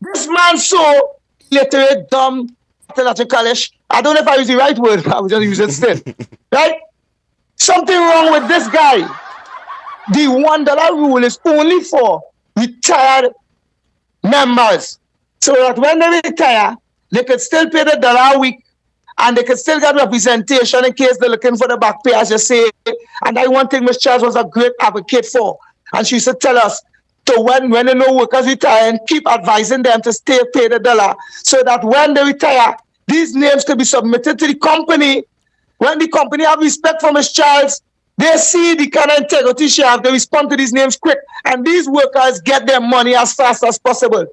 This man so illiterate, dumb, pathological-ish. I don't know if I use the right word, I was just using it still. Right? Something wrong with this guy. The $1 rule is only for retired members. So that when they retire, they could still pay the $1 a week, and they could still get representation in case they're looking for the back pay, as you say. And that's one thing Ms. Charles was a great advocate for. And she used to tell us, to when they know workers retire, and keep advising them to stay pay the $1, so that when they retire, these names could be submitted to the company. When the company have respect for Ms. Charles, they see the kind of integrity she have, they respond to these names quick, and these workers get their money as fast as possible.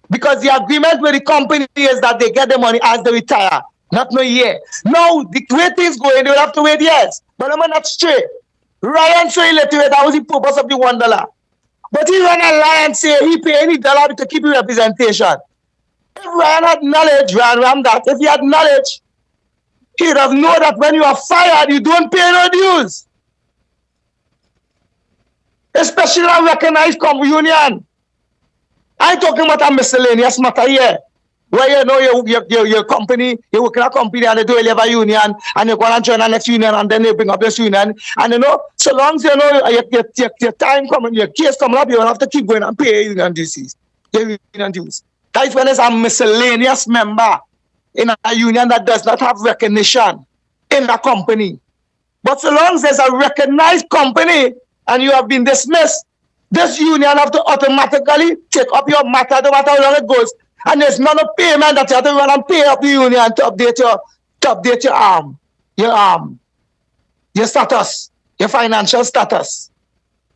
Because the agreement with the company is that they get the money as they retire, not no year. Now, the way things going, they will have to wait years. But I'm not straight. Ryan so illiterate, that was the purpose of the $1. But he ran a lie and say he pay any $1 to keep the representation. If Ryan had knowledge, if he had knowledge, he'd have known that when you are fired, you don't pay no dues. Especially a recognized union. I'm talking about a miscellaneous matter here. Where you know your company, you work in a company and they do a union, and you go and join the next union, and then they bring up this union. And you know, so long as you know your time coming, your case coming up, you will have to keep going and pay union dues. That is when there's a miscellaneous member in a union that does not have recognition in a company. But so long as there's a recognized company and you have been dismissed, this union have to automatically take up your matter no matter how long it goes. And there's not a payment that you have to run and pay up the union to update your status, your financial status.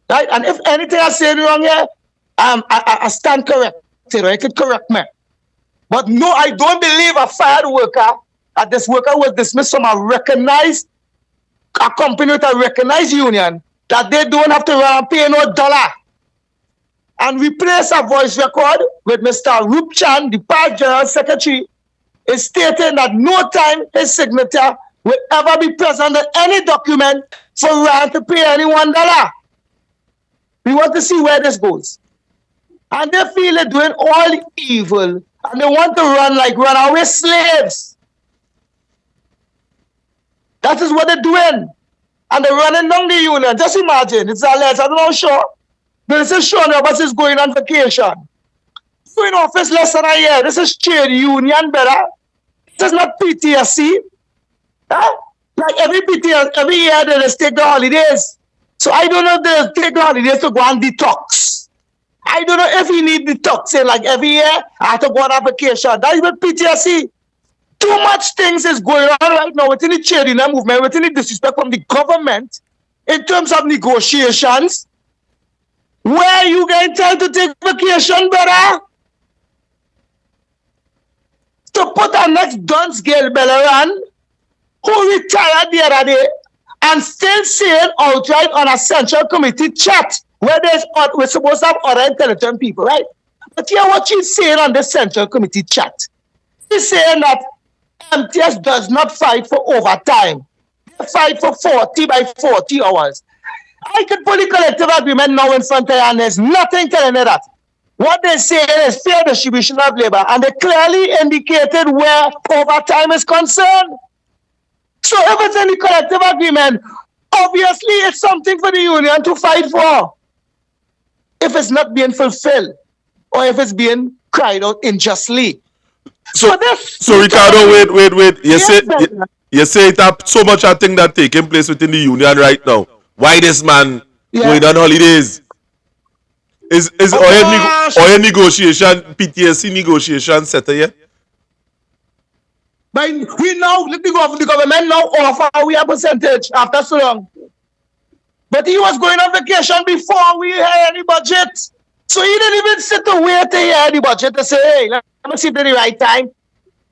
Right? And if anything I say wrong here, I stand corrected, or you could correct me. But no, I don't believe a fired worker, that this worker was dismissed from a company with a recognized union, that they don't have to run and pay no $1. And we place a voice record with Mr. Rup Chan, the past General Secretary, is stating that no time his signature will ever be present on any document for Ryan to pay any $1. We want to see where this goes. And they feel they're doing all evil, and they want to run like runaway slaves. That is what they're doing. And they're running down the union. Just imagine, it's alleged, I'm not sure. But this is Sean Roberts is going on vacation. So in office less than a year. This is trade union, better. This is not PTSC. Huh? Like every year they just take the holidays. So I don't know if they'll take the holidays to go and detox. I don't know if he need detoxing. Like every year I have to go on a vacation. That is with PTSC. Too much things is going on right now within the trade union movement, within the disrespect from the government in terms of negotiations. Where you getting time to take vacation, brother? To put our next Duns Gail Belleran, who retired the other day, and still saying outright on a central committee chat where we're supposed to have other intelligent people, right? But hear what she's saying on the central committee chat. She's saying that MTS does not fight for overtime. They fight for 40 by 40 hours. I could put the collective agreement now in front of you, and there's nothing telling you that. What they say is fair distribution of labor, and they clearly indicated where overtime is concerned. So if it's in the collective agreement, obviously it's something for the union to fight for. If it's not being fulfilled, or if it's being cried out unjustly. So Ricardo, wait. You say it up so much thing that taking place within the union right now. Why this man going on holidays? Is oil negotiation, PTSC negotiation settled yet? But we now the government now offer we a percentage after so long. But he was going on vacation before we had any budget. So he didn't even sit to wait to hear the budget to say, hey, let me see if it's the right time.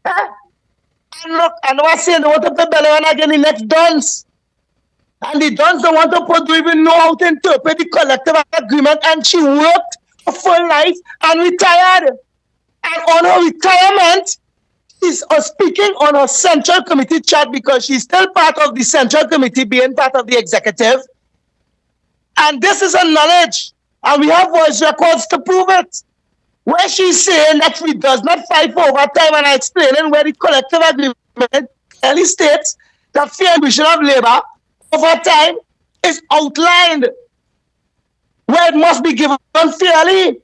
And look, I know I say they want to pay belly on again the next dons. And the dons don't want to don't even know how to interpret the collective agreement. And she worked a full life and retired. And on her retirement, she's speaking on her central committee chat because she's still part of the central committee, being part of the executive. And this is a knowledge. And we have voice records to prove it. Where she's saying that she does not fight for overtime, and I explaining where the collective agreement clearly states that fair distribution of labor overtime is outlined where it must be given fairly.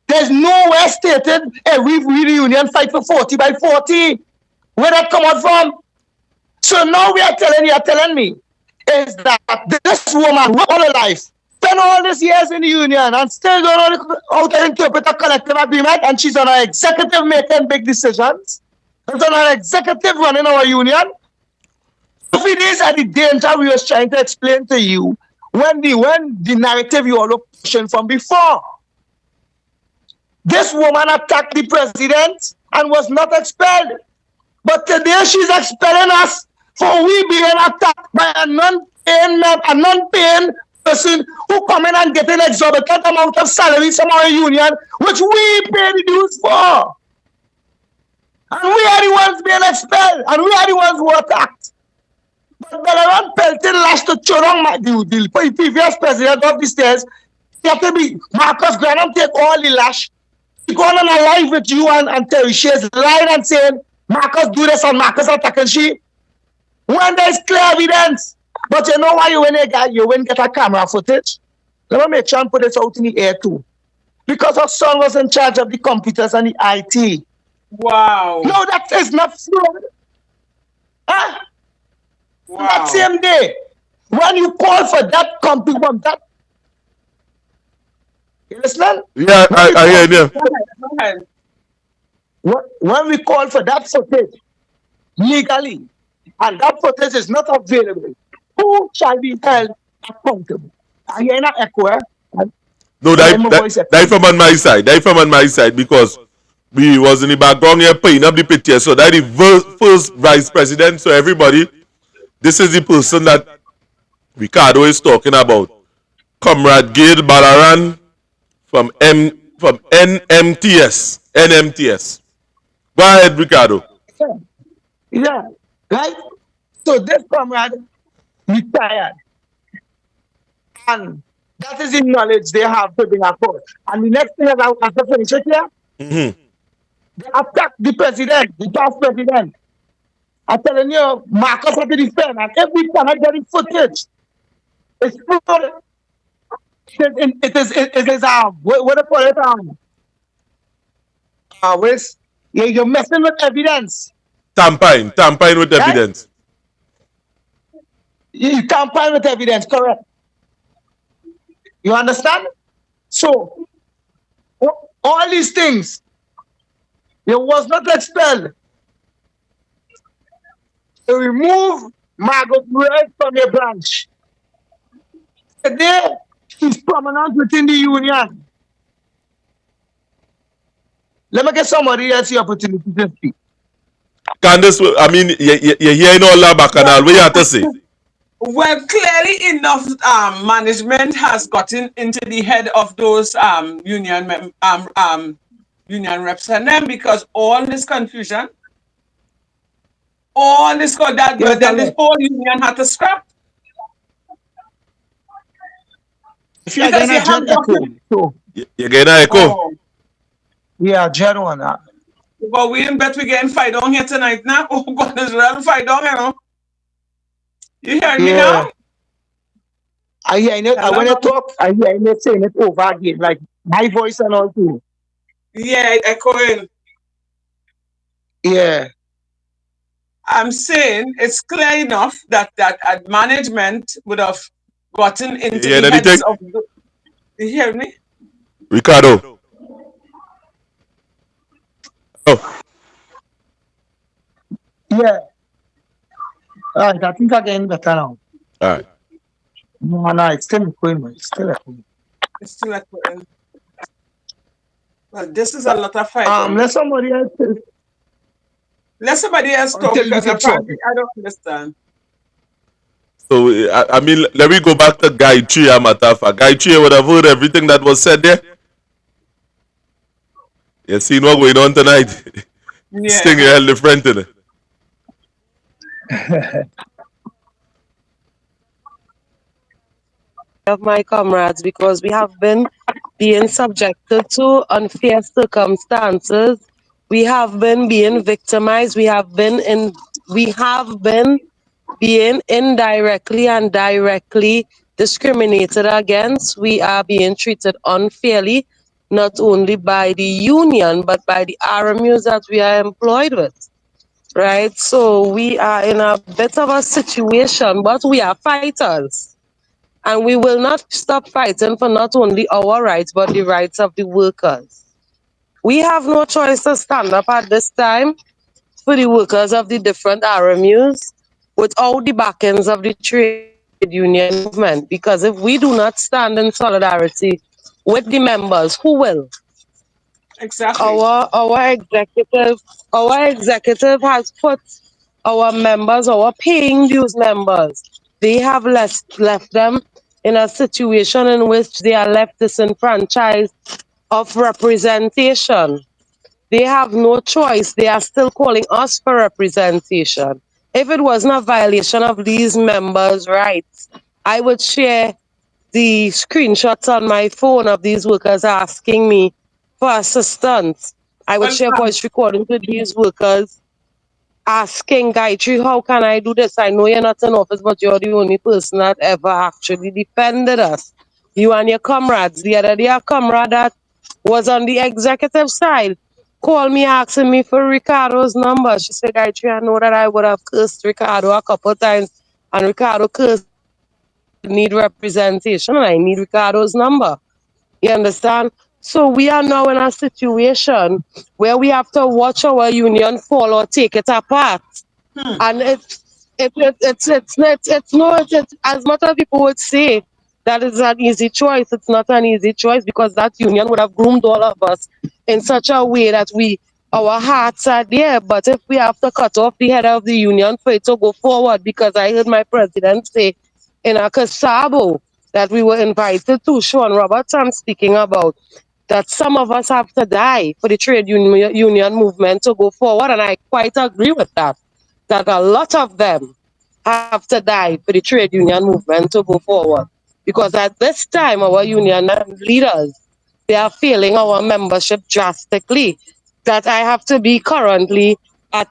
There's nowhere stated we the union fight for 40 by 40. Where that come out from? So now we are telling me is that this woman worked all her life, spent all these years in the union and still don't know how to interpret a collective agreement, and she's on her executive making big decisions. She's on her executive running our union. These are the danger we was trying to explain to you when the narrative you all pushing from before. This woman attacked the president and was not expelled. But today she's expelling us for we being attacked by a non-paying person who come in and get an exorbitant amount of salaries from our union, which we pay the dues for. And we are the ones being expelled, and we are the ones who attacked. But Belaran Pelton lashed to Chorong, the previous president of the stairs. He had to be Marcus Granham take all the lash. He go on a live with you and Terry Shea's lying and saying, Marcus do this and Marcus attacking she. When there's clear evidence. But you know why you win get a camera footage? Let me make sure and put this out in the air too. Because her son was in charge of the computers and the IT. Wow. No, that is not fraud. Huh? Wow. That same day, when you call for that computer, that. You understand? Yeah, I hear you. Go ahead. When we call for that footage legally, and that footage is not available, who shall be held accountable? I hear not echo. No, that from on my side. That from on my side because we was in the background here paying up the picture. So that the first vice president. So everybody, this is the person that Ricardo is talking about. Comrade Gail Balaran from NMTS. Go ahead, Ricardo. Yeah, right? So this comrade retired. And that is the knowledge they have to bring across. And the next thing is after finish it here, they attack the president, the past president. I'm telling you, Marcus had to defend, and every time I get the footage, it's full. It is what do you call it? You're messing with evidence. Tampering with evidence. You tampering with evidence, correct? You understand? So all these things, it was not expelled. To remove Margot Bread from your branch. Today, she's prominent within the union. Let me get somebody else the opportunity to speak. Candace, I mean, you're hearing all that bacchanal. What you have to say? Well, clearly enough, management has gotten into the head of those union reps and them because all this confusion, that this whole union had to scrap. If you're gonna echo. You're gonna echo. Yeah, genuine. But we in bet we getting fight on here tonight now. Oh God, it's real fight on, you know. You hearing me now? Yeah. I hear it. I Hello? when I talk, I hear it saying it over again, like my voice and all too. Yeah, it echoing. Yeah. I'm saying it's clear enough that management would have gotten You into hear the heads anything? of the, you hear me? Ricardo. Oh, Yeah. All right. I think I'm getting better now. all right. No, no, it's still echoing, man. It's still echoing. It's still echoing. Well, this is a lot of fight on. Let somebody else Let somebody else talk until you because can talk. apparently I don't understand. So, I mean, let me go back to Guy Tree, Matafa. Guy Tree would have heard everything that was said there. You seen what going on tonight? This thing Yeah. hell different, innit? Of my comrades, because we have been being subjected to unfair circumstances. We have been being victimized. We have been being indirectly and directly discriminated against. We are being treated unfairly, not only by the union, but by the RMUs that we are employed with. Right? So we are in a bit of a situation, but we are fighters. And we will not stop fighting for not only our rights, but the rights of the workers. We have no choice to stand up at this time for the workers of the different RMUs without the backings of the trade union movement. Because if we do not stand in solidarity with the members, who will? Exactly. Our executive has put our members, our paying dues members, they have left them in a situation in which they are left disenfranchised of representation. They have no choice. They are still calling us for representation. If it wasn't a violation of these members' rights, I would share the screenshots on my phone of these workers asking me for assistance. I would Well, share voice recordings with these workers asking Gayatri, how can I do this? I know you're not in office, but you're the only person that ever actually defended us. You and your comrades. The other day, a comrade that was on the executive side called me asking me for Ricardo's number. She said, Gayatri, I know that I would have cursed Ricardo a couple of times, and Ricardo cursed need representation, and I need Ricardo's number. You understand? So we are now in a situation where we have to watch our union fall or take it apart. And it's as much as people would say that it's an easy choice. It's not an easy choice because that union would have groomed all of us in such a way that our hearts are there. But if we have to cut off the head of the union for it to go forward, because I heard my president say in a Kasabo that we were invited to, Sean Robertson speaking about that some of us have to die for the trade union movement to go forward, and I quite agree with that. That a lot of them have to die for the trade union movement to go forward. Because at this time, our union leaders, they are failing our membership drastically. That I have to be currently at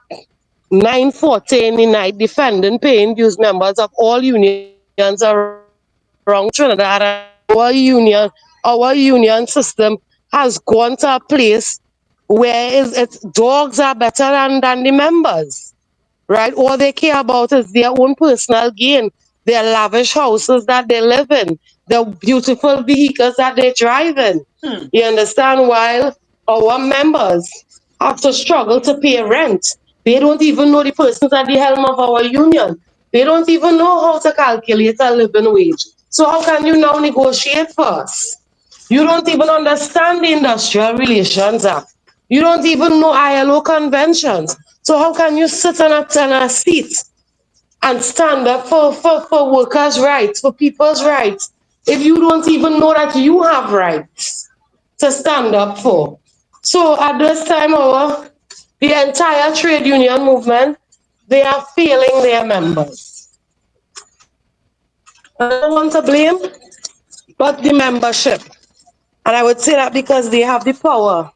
9:40 in the night defending paying dues members of all unions around Trinidad and our union system has gone to a place where it's dogs are better than the members, right? All they care about is their own personal gain, their lavish houses that they live in, the beautiful vehicles that they drive in. You understand? While our members have to struggle to pay rent. They don't even know the persons at the helm of our union. They don't even know how to calculate a living wage. So how can you now negotiate for us? You don't even understand the Industrial Relations Act. You don't even know ILO conventions. So how can you sit on a seat and stand up for workers' rights, for people's rights, if you don't even know that you have rights to stand up for? So at this time, the entire trade union movement, they are failing their members. And I don't want to blame, but the membership. And I would say that because they have the power.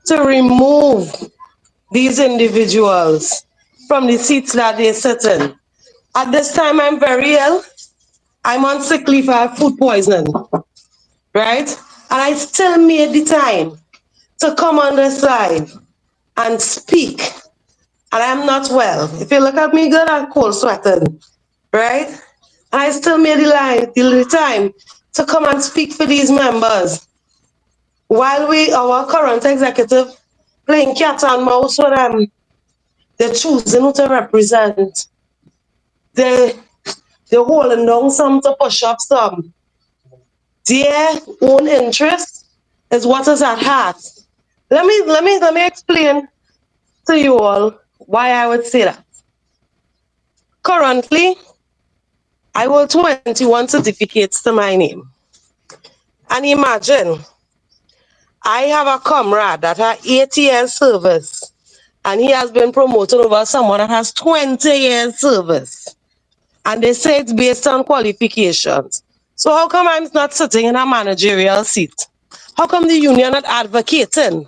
to remove these individuals from the seats that they sit in. At this time, I'm very ill. I'm on sick leave. I have food poisoning, right? And I still made the time to come on this live and speak. And I'm not well. If you look at me good, I'm cold sweating, right? And I still made the time to come and speak for these members. While our current executive, playing cat and mouse with them, they're choosing who to represent. They're holding down some to push up some. Their own interest is what is at heart. Let me explain to you all why I would say that. Currently, I hold 21 certificates to my name. And imagine, I have a comrade that has 8 years service, and he has been promoted over someone that has 20 years service. And they say it's based on qualifications. So how come I'm not sitting in a managerial seat? How come the union not advocating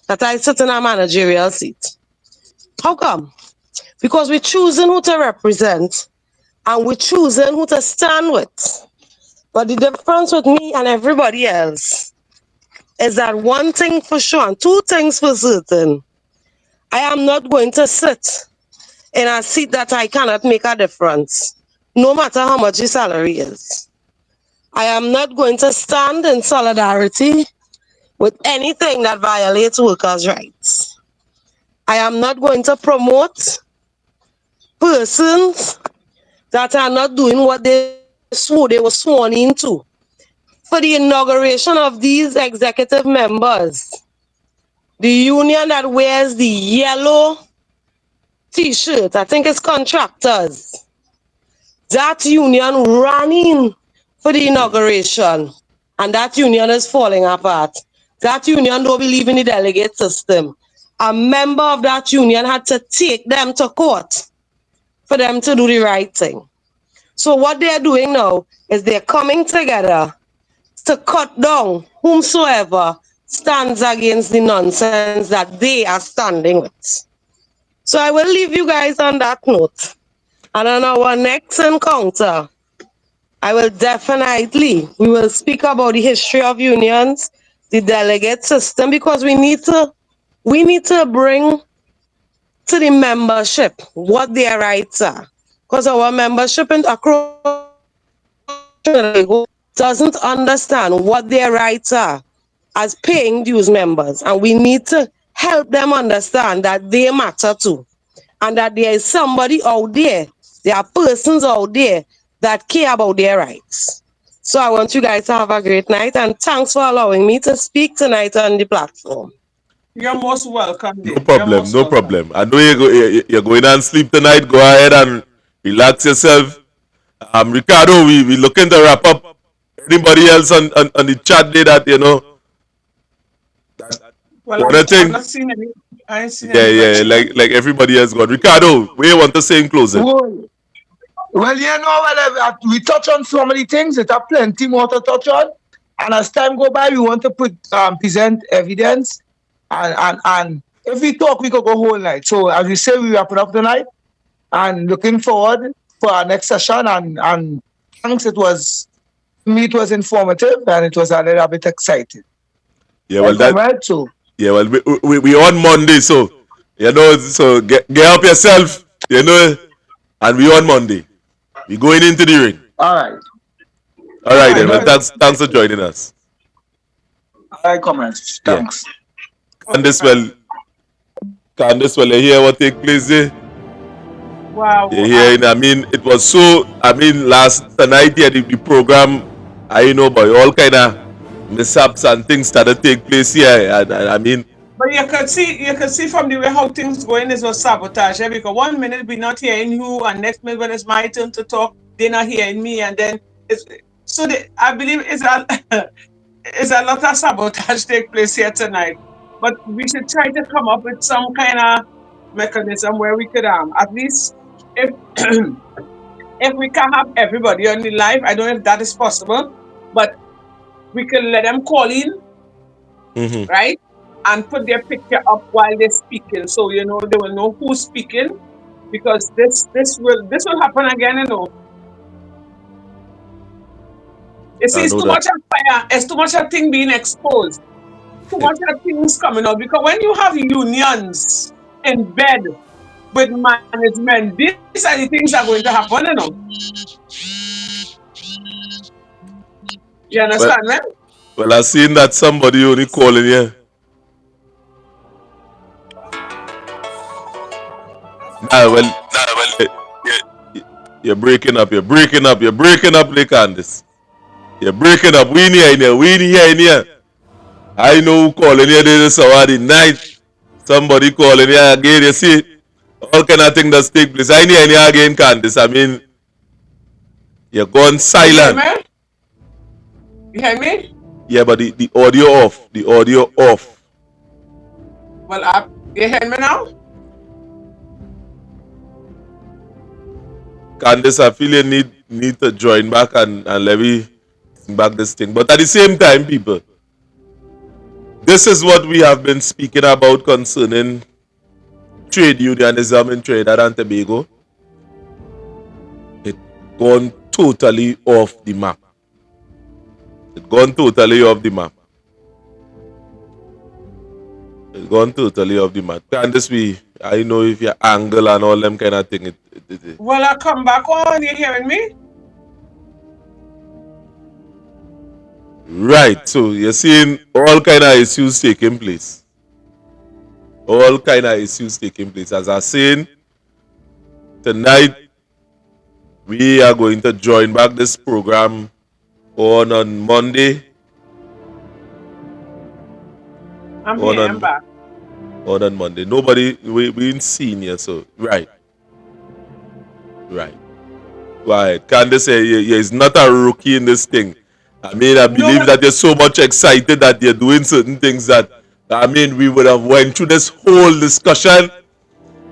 that I sit in a managerial seat? How come? Because we're choosing who to represent and we're choosing who to stand with. But the difference with me and everybody else is that one thing for sure and two things for certain. I am not going to sit in a seat that I cannot make a difference, no matter how much the salary is. I am not going to stand in solidarity with anything that violates workers' rights. I am not going to promote persons that are not doing what they were sworn into. For the inauguration of these executive members, the union that wears the yellow t-shirt, I think it's contractors, that union ran in for the inauguration, and that union is falling apart. That union don't believe in the delegate system. A member of that union had to take them to court for them to do the right thing. So what they're doing now is they're coming together to cut down whomsoever stands against the nonsense that they are standing with. So I will leave you guys on that note. And on our next encounter, we will speak about the history of unions, the delegate system, because we need to bring to the membership what their rights are. Because our membership across doesn't understand what their rights are as paying dues members. And we need to help them understand that they matter too. And that there is somebody out there, there are persons out there that care about their rights. So I want you guys to have a great night, and thanks for allowing me to speak tonight on the platform. You're most welcome, No dear. You're problem, most no welcome. problem. I know you're going and sleep tonight. Go ahead and relax yourself. Ricardo, we looking to wrap up. Anybody else on the chat day that that Well, one I've thing? not seen any. I ain't seen Yeah, anybody. like everybody else got. Ricardo, what you want to say in closing? Well, we touch on so many things. It have plenty more to touch on. And as time go by, we want to present evidence. And if we talk, we could go whole night. So as we say, we wrap it up tonight. And looking forward for our next session. And thanks. It was informative and it was a little bit exciting. Yeah, well Yeah, well we on Monday, so so get up yourself, and we on Monday. We going into the ring. All right. All right, then. Well, thanks for joining us. All right, comrades. Thanks. Candice, you hear what take place there? Wow. You hear? I mean, it was so. I mean, tonight here the program, but all kind of mishaps and things started take place here, and I mean. But you could see from the way how things going is a sabotage. Because 1 minute we're not hearing you, and next minute when it's my turn to talk, they're not hearing me, and then I believe it's a lot of sabotage take place here tonight. But we should try to come up with some kind of mechanism where we could at least if if we can have everybody on the live. I don't know if that is possible, but we can let them call in, right? and put their picture up while they're speaking, so they will know who's speaking, because this will happen again. You see, I it's know too that. much of fire. It's too much of thing being exposed. Too much of things coming out, because when you have unions in bed with management, these are the things that are going to happen. You Well, understand, man? well, I seen that somebody only calling here. Nah, well, eh, you're breaking up. You're breaking up. You're breaking up, Nick Candice. You're breaking up. We in here. We in here. I know who calling here this Saturday night. Somebody calling here again. You see, all kind of things that take place. I need here again, Candice. I mean, you're gone You hear silent. me? You hear me? Yeah, but the audio off. The audio off. Well, you hear me now? Candice, I feel you need to join back and let me bring back this thing. But at the same time, people, this is what we have been speaking about concerning trade unionism in Trinidad and Tobago. It gone totally off the map. It gone totally off the map. It gone totally off the map. Candice, I know if your angle and all them kind of thing. Well, I come back on. You hearing me? Right. So you're seeing all kind of issues taking place. All kind of issues taking place. As I saying, tonight we are going to join back this program on Monday. I'm here. I'm back. On Monday. Nobody we ain't seen yet, so right. Candice, is not a rookie in this thing. I mean, I believe that you're so much excited that you're doing certain things that, I mean, we would have went through this whole discussion.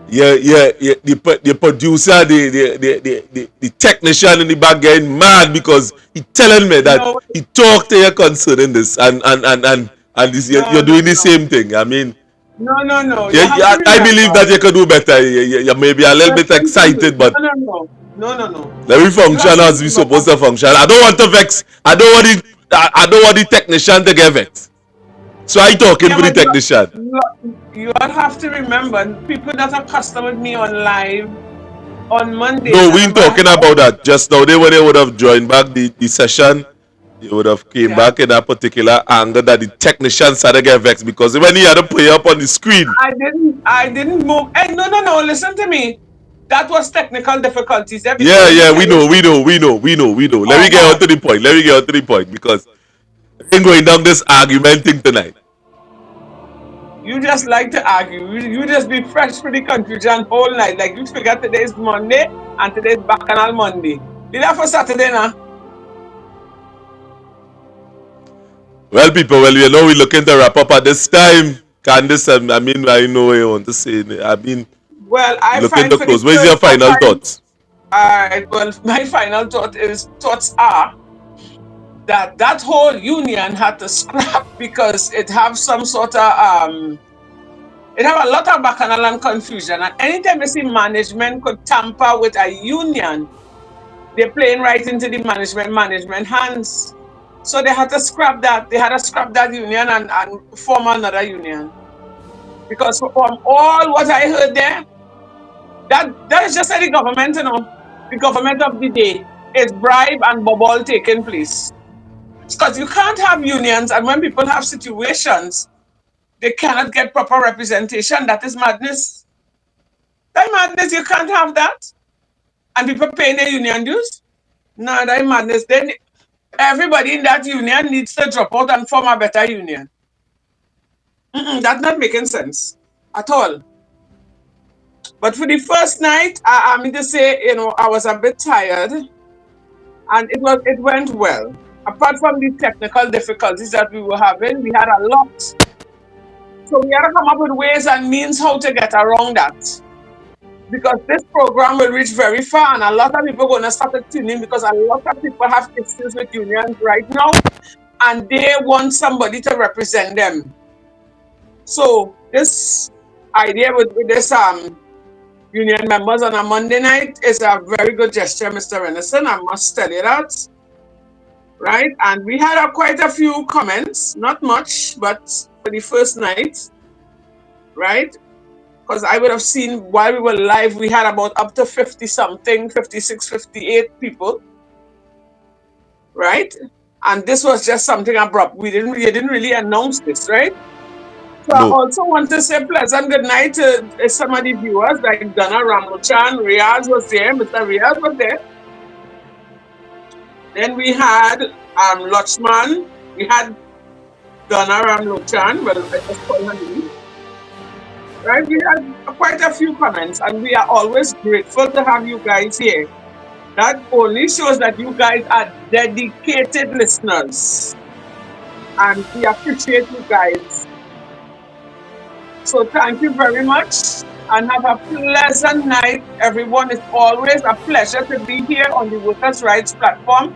The producer, the technician in the back getting mad because he telling me that he talked to you concerning this, and you're doing the same thing. I mean, no. I believe that you could do better. You may be a little bit excited, but no. let me function as we supposed to function. I don't want to vex. I don't want the technician to get vexed. So I talking for the technician. You all have to remember, people that are customer with me on live on Monday. No, we ain't talking about that. Just now, when they would have joined back the session, they would have came back in that particular angle that the technician started to get vexed because when he had to play up on the screen. I didn't move. Hey, no. Listen to me. That was technical difficulties. Yeah, we know. Let me get on to the point because I ain't going down this argument thing tonight. You just like to argue. You just be fresh for the confusion whole night. Like you forgot today's Monday and today's Bacchanal Monday. Did that for Saturday now? Well, people, we're looking to wrap up at this time. Candice, I mean, I know what you want to say. I mean, I looking to close. Where's your final thoughts? Well, my final thoughts are that whole union had to scrap because it have some sort of it have a lot of bacchanal and confusion. And anytime you see management could tamper with a union, they're playing right into the management hands. So they had to scrap that. They had to scrap that union and form another union. Because from all what I heard there, that is just like the government, the government of the day is bribe and bubble taking place. Because you can't have unions, and when people have situations, they cannot get proper representation. That is madness. That madness, you can't have that. And people paying their union dues? No, that madness. Then everybody in that union needs to drop out and form a better union. That's not making sense at all. But for the first night, I mean to say, I was a bit tired, and it went well. Apart from the technical difficulties that we were having, we had a lot. So we had to come up with ways and means how to get around that. Because this program will reach very far, and a lot of people are going to start tuning because a lot of people have issues with unions right now, and they want somebody to represent them. So this idea with this union members on a Monday night is a very good gesture, Mr. Renison. I must tell you that. Right? And we had quite a few comments, not much, but for the first night, right? Because I would have seen while we were live, we had about up to 50 something, 56, 58 people, right? And this was just something abrupt. You didn't really announce this, right? So I No. also want to say pleasant good night to some of the viewers like Donna Ramochan, Riaz was there, Mr. Riaz was there. Then we had Lachman, we had Donna Ramochan, well, I just call her name. Right? We had quite a few comments, and we are always grateful to have you guys here. That only shows that you guys are dedicated listeners, and we appreciate you guys. So thank you very much, and have a pleasant night, everyone. It's always a pleasure to be here on the Workers' Rights platform,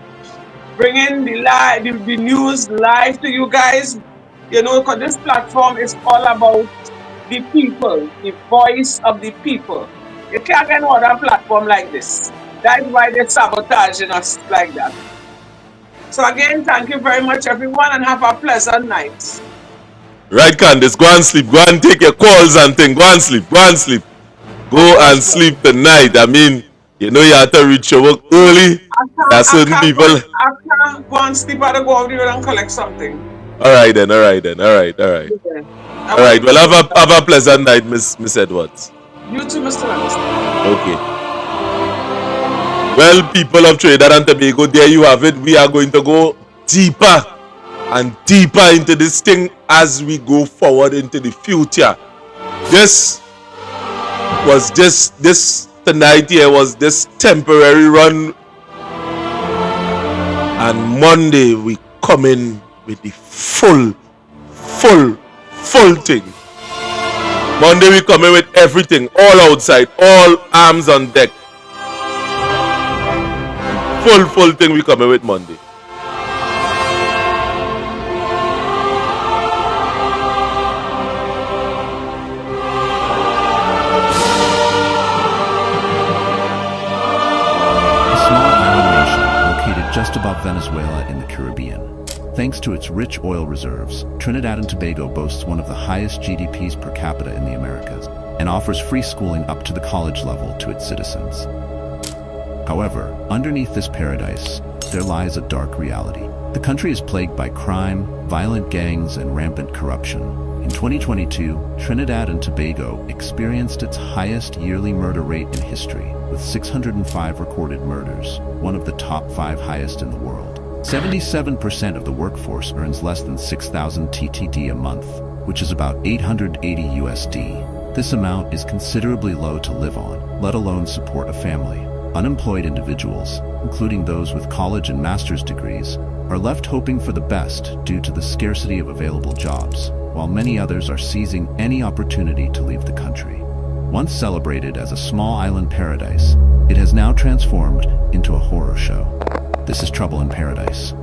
bringing the news live to you guys. You know, because this platform is all about the people, the voice of the people. You can't get another platform like this. That's why they're sabotaging us like that. So again, thank you very much, everyone, and have a pleasant night. Right, Candice, go and sleep. Go and take your calls and things. Go and sleep. Go and sleep. Go and sleep tonight. I mean, you know you have to reach your work early. There are certain people. I can't go and sleep. I go out there and collect something. All right then. All right. Yeah. All right. Well, have a pleasant night, Miss Edwards. You too, Mr. Anderson. Okay. Well, people of Trinidad and Tobago, there you have it. We are going to go deeper and deeper into this thing as we go forward into the future. This tonight here was this temporary run, and Monday we come in with the full thing. Monday we come in with everything, all outside, all arms on deck. Full thing we come in with Monday. Just above Venezuela in the Caribbean. Thanks to its rich oil reserves, Trinidad and Tobago boasts one of the highest GDPs per capita in the Americas and offers free schooling up to the college level to its citizens. However, underneath this paradise, there lies a dark reality. The country is plagued by crime, violent gangs, and rampant corruption. In 2022, Trinidad and Tobago experienced its highest yearly murder rate in history, with 605 recorded murders, one of the top 5 highest in the world. 77% of the workforce earns less than 6,000 TTD a month, which is about 880 USD. This amount is considerably low to live on, let alone support a family. Unemployed individuals, including those with college and master's degrees, are left hoping for the best due to the scarcity of available jobs, while many others are seizing any opportunity to leave the country. Once celebrated as a small island paradise, it has now transformed into a horror show. This is trouble in paradise.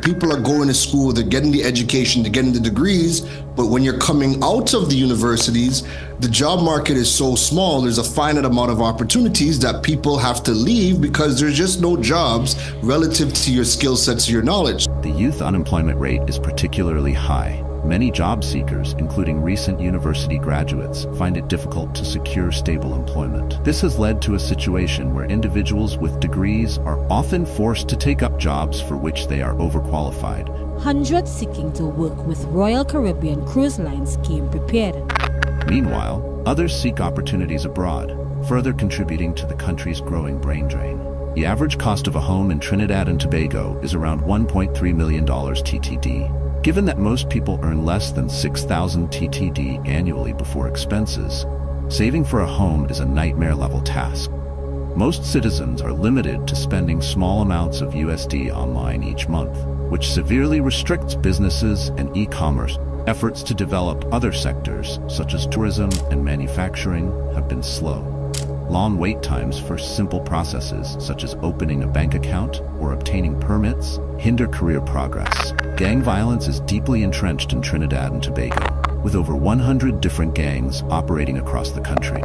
People are going to school, they're getting the education, they're getting the degrees, but when you're coming out of the universities, the job market is so small, there's a finite amount of opportunities that people have to leave because there's just no jobs relative to your skill sets or your knowledge. The youth unemployment rate is particularly high. Many job seekers, including recent university graduates, find it difficult to secure stable employment. This has led to a situation where individuals with degrees are often forced to take up jobs for which they are overqualified. Hundreds seeking to work with Royal Caribbean Cruise Lines came prepared. Meanwhile, others seek opportunities abroad, further contributing to the country's growing brain drain. The average cost of a home in Trinidad and Tobago is around $1.3 million TTD. Given that most people earn less than 6,000 TTD annually before expenses, saving for a home is a nightmare-level task. Most citizens are limited to spending small amounts of USD online each month, which severely restricts businesses and e-commerce. Efforts to develop other sectors, such as tourism and manufacturing, have been slow. Long wait times for simple processes, such as opening a bank account or obtaining permits, hinder career progress. Gang violence is deeply entrenched in Trinidad and Tobago. with over 100 different gangs operating across the country.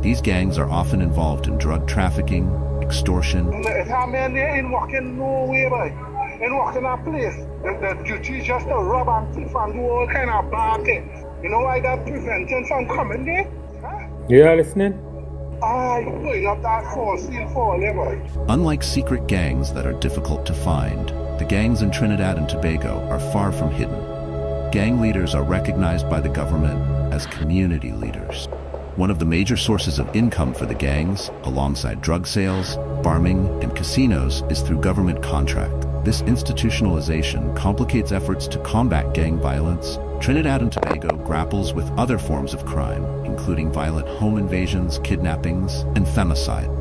These gangs are often involved in drug trafficking, extortion, in walking nowhere, boy. In walking a place, the duty is just to rob and thief and do all kind of bad things. You know why that preventing from coming there? Huh? Yeah, listening? You're going up that for seal for boy. Unlike secret gangs that are difficult to find, the gangs in Trinidad and Tobago are far from hidden. Gang leaders are recognized by the government as community leaders. One of the major sources of income for the gangs, alongside drug sales, farming, and casinos, is through government contract. This institutionalization complicates efforts to combat gang violence. Trinidad and Tobago grapples with other forms of crime, including violent home invasions, kidnappings, and femicide.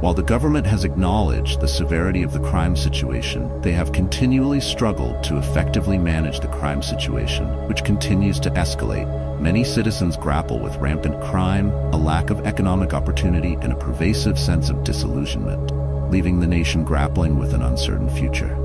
While the government has acknowledged the severity of the crime situation, they have continually struggled to effectively manage the crime situation, which continues to escalate. Many citizens grapple with rampant crime, a lack of economic opportunity, and a pervasive sense of disillusionment, leaving the nation grappling with an uncertain future.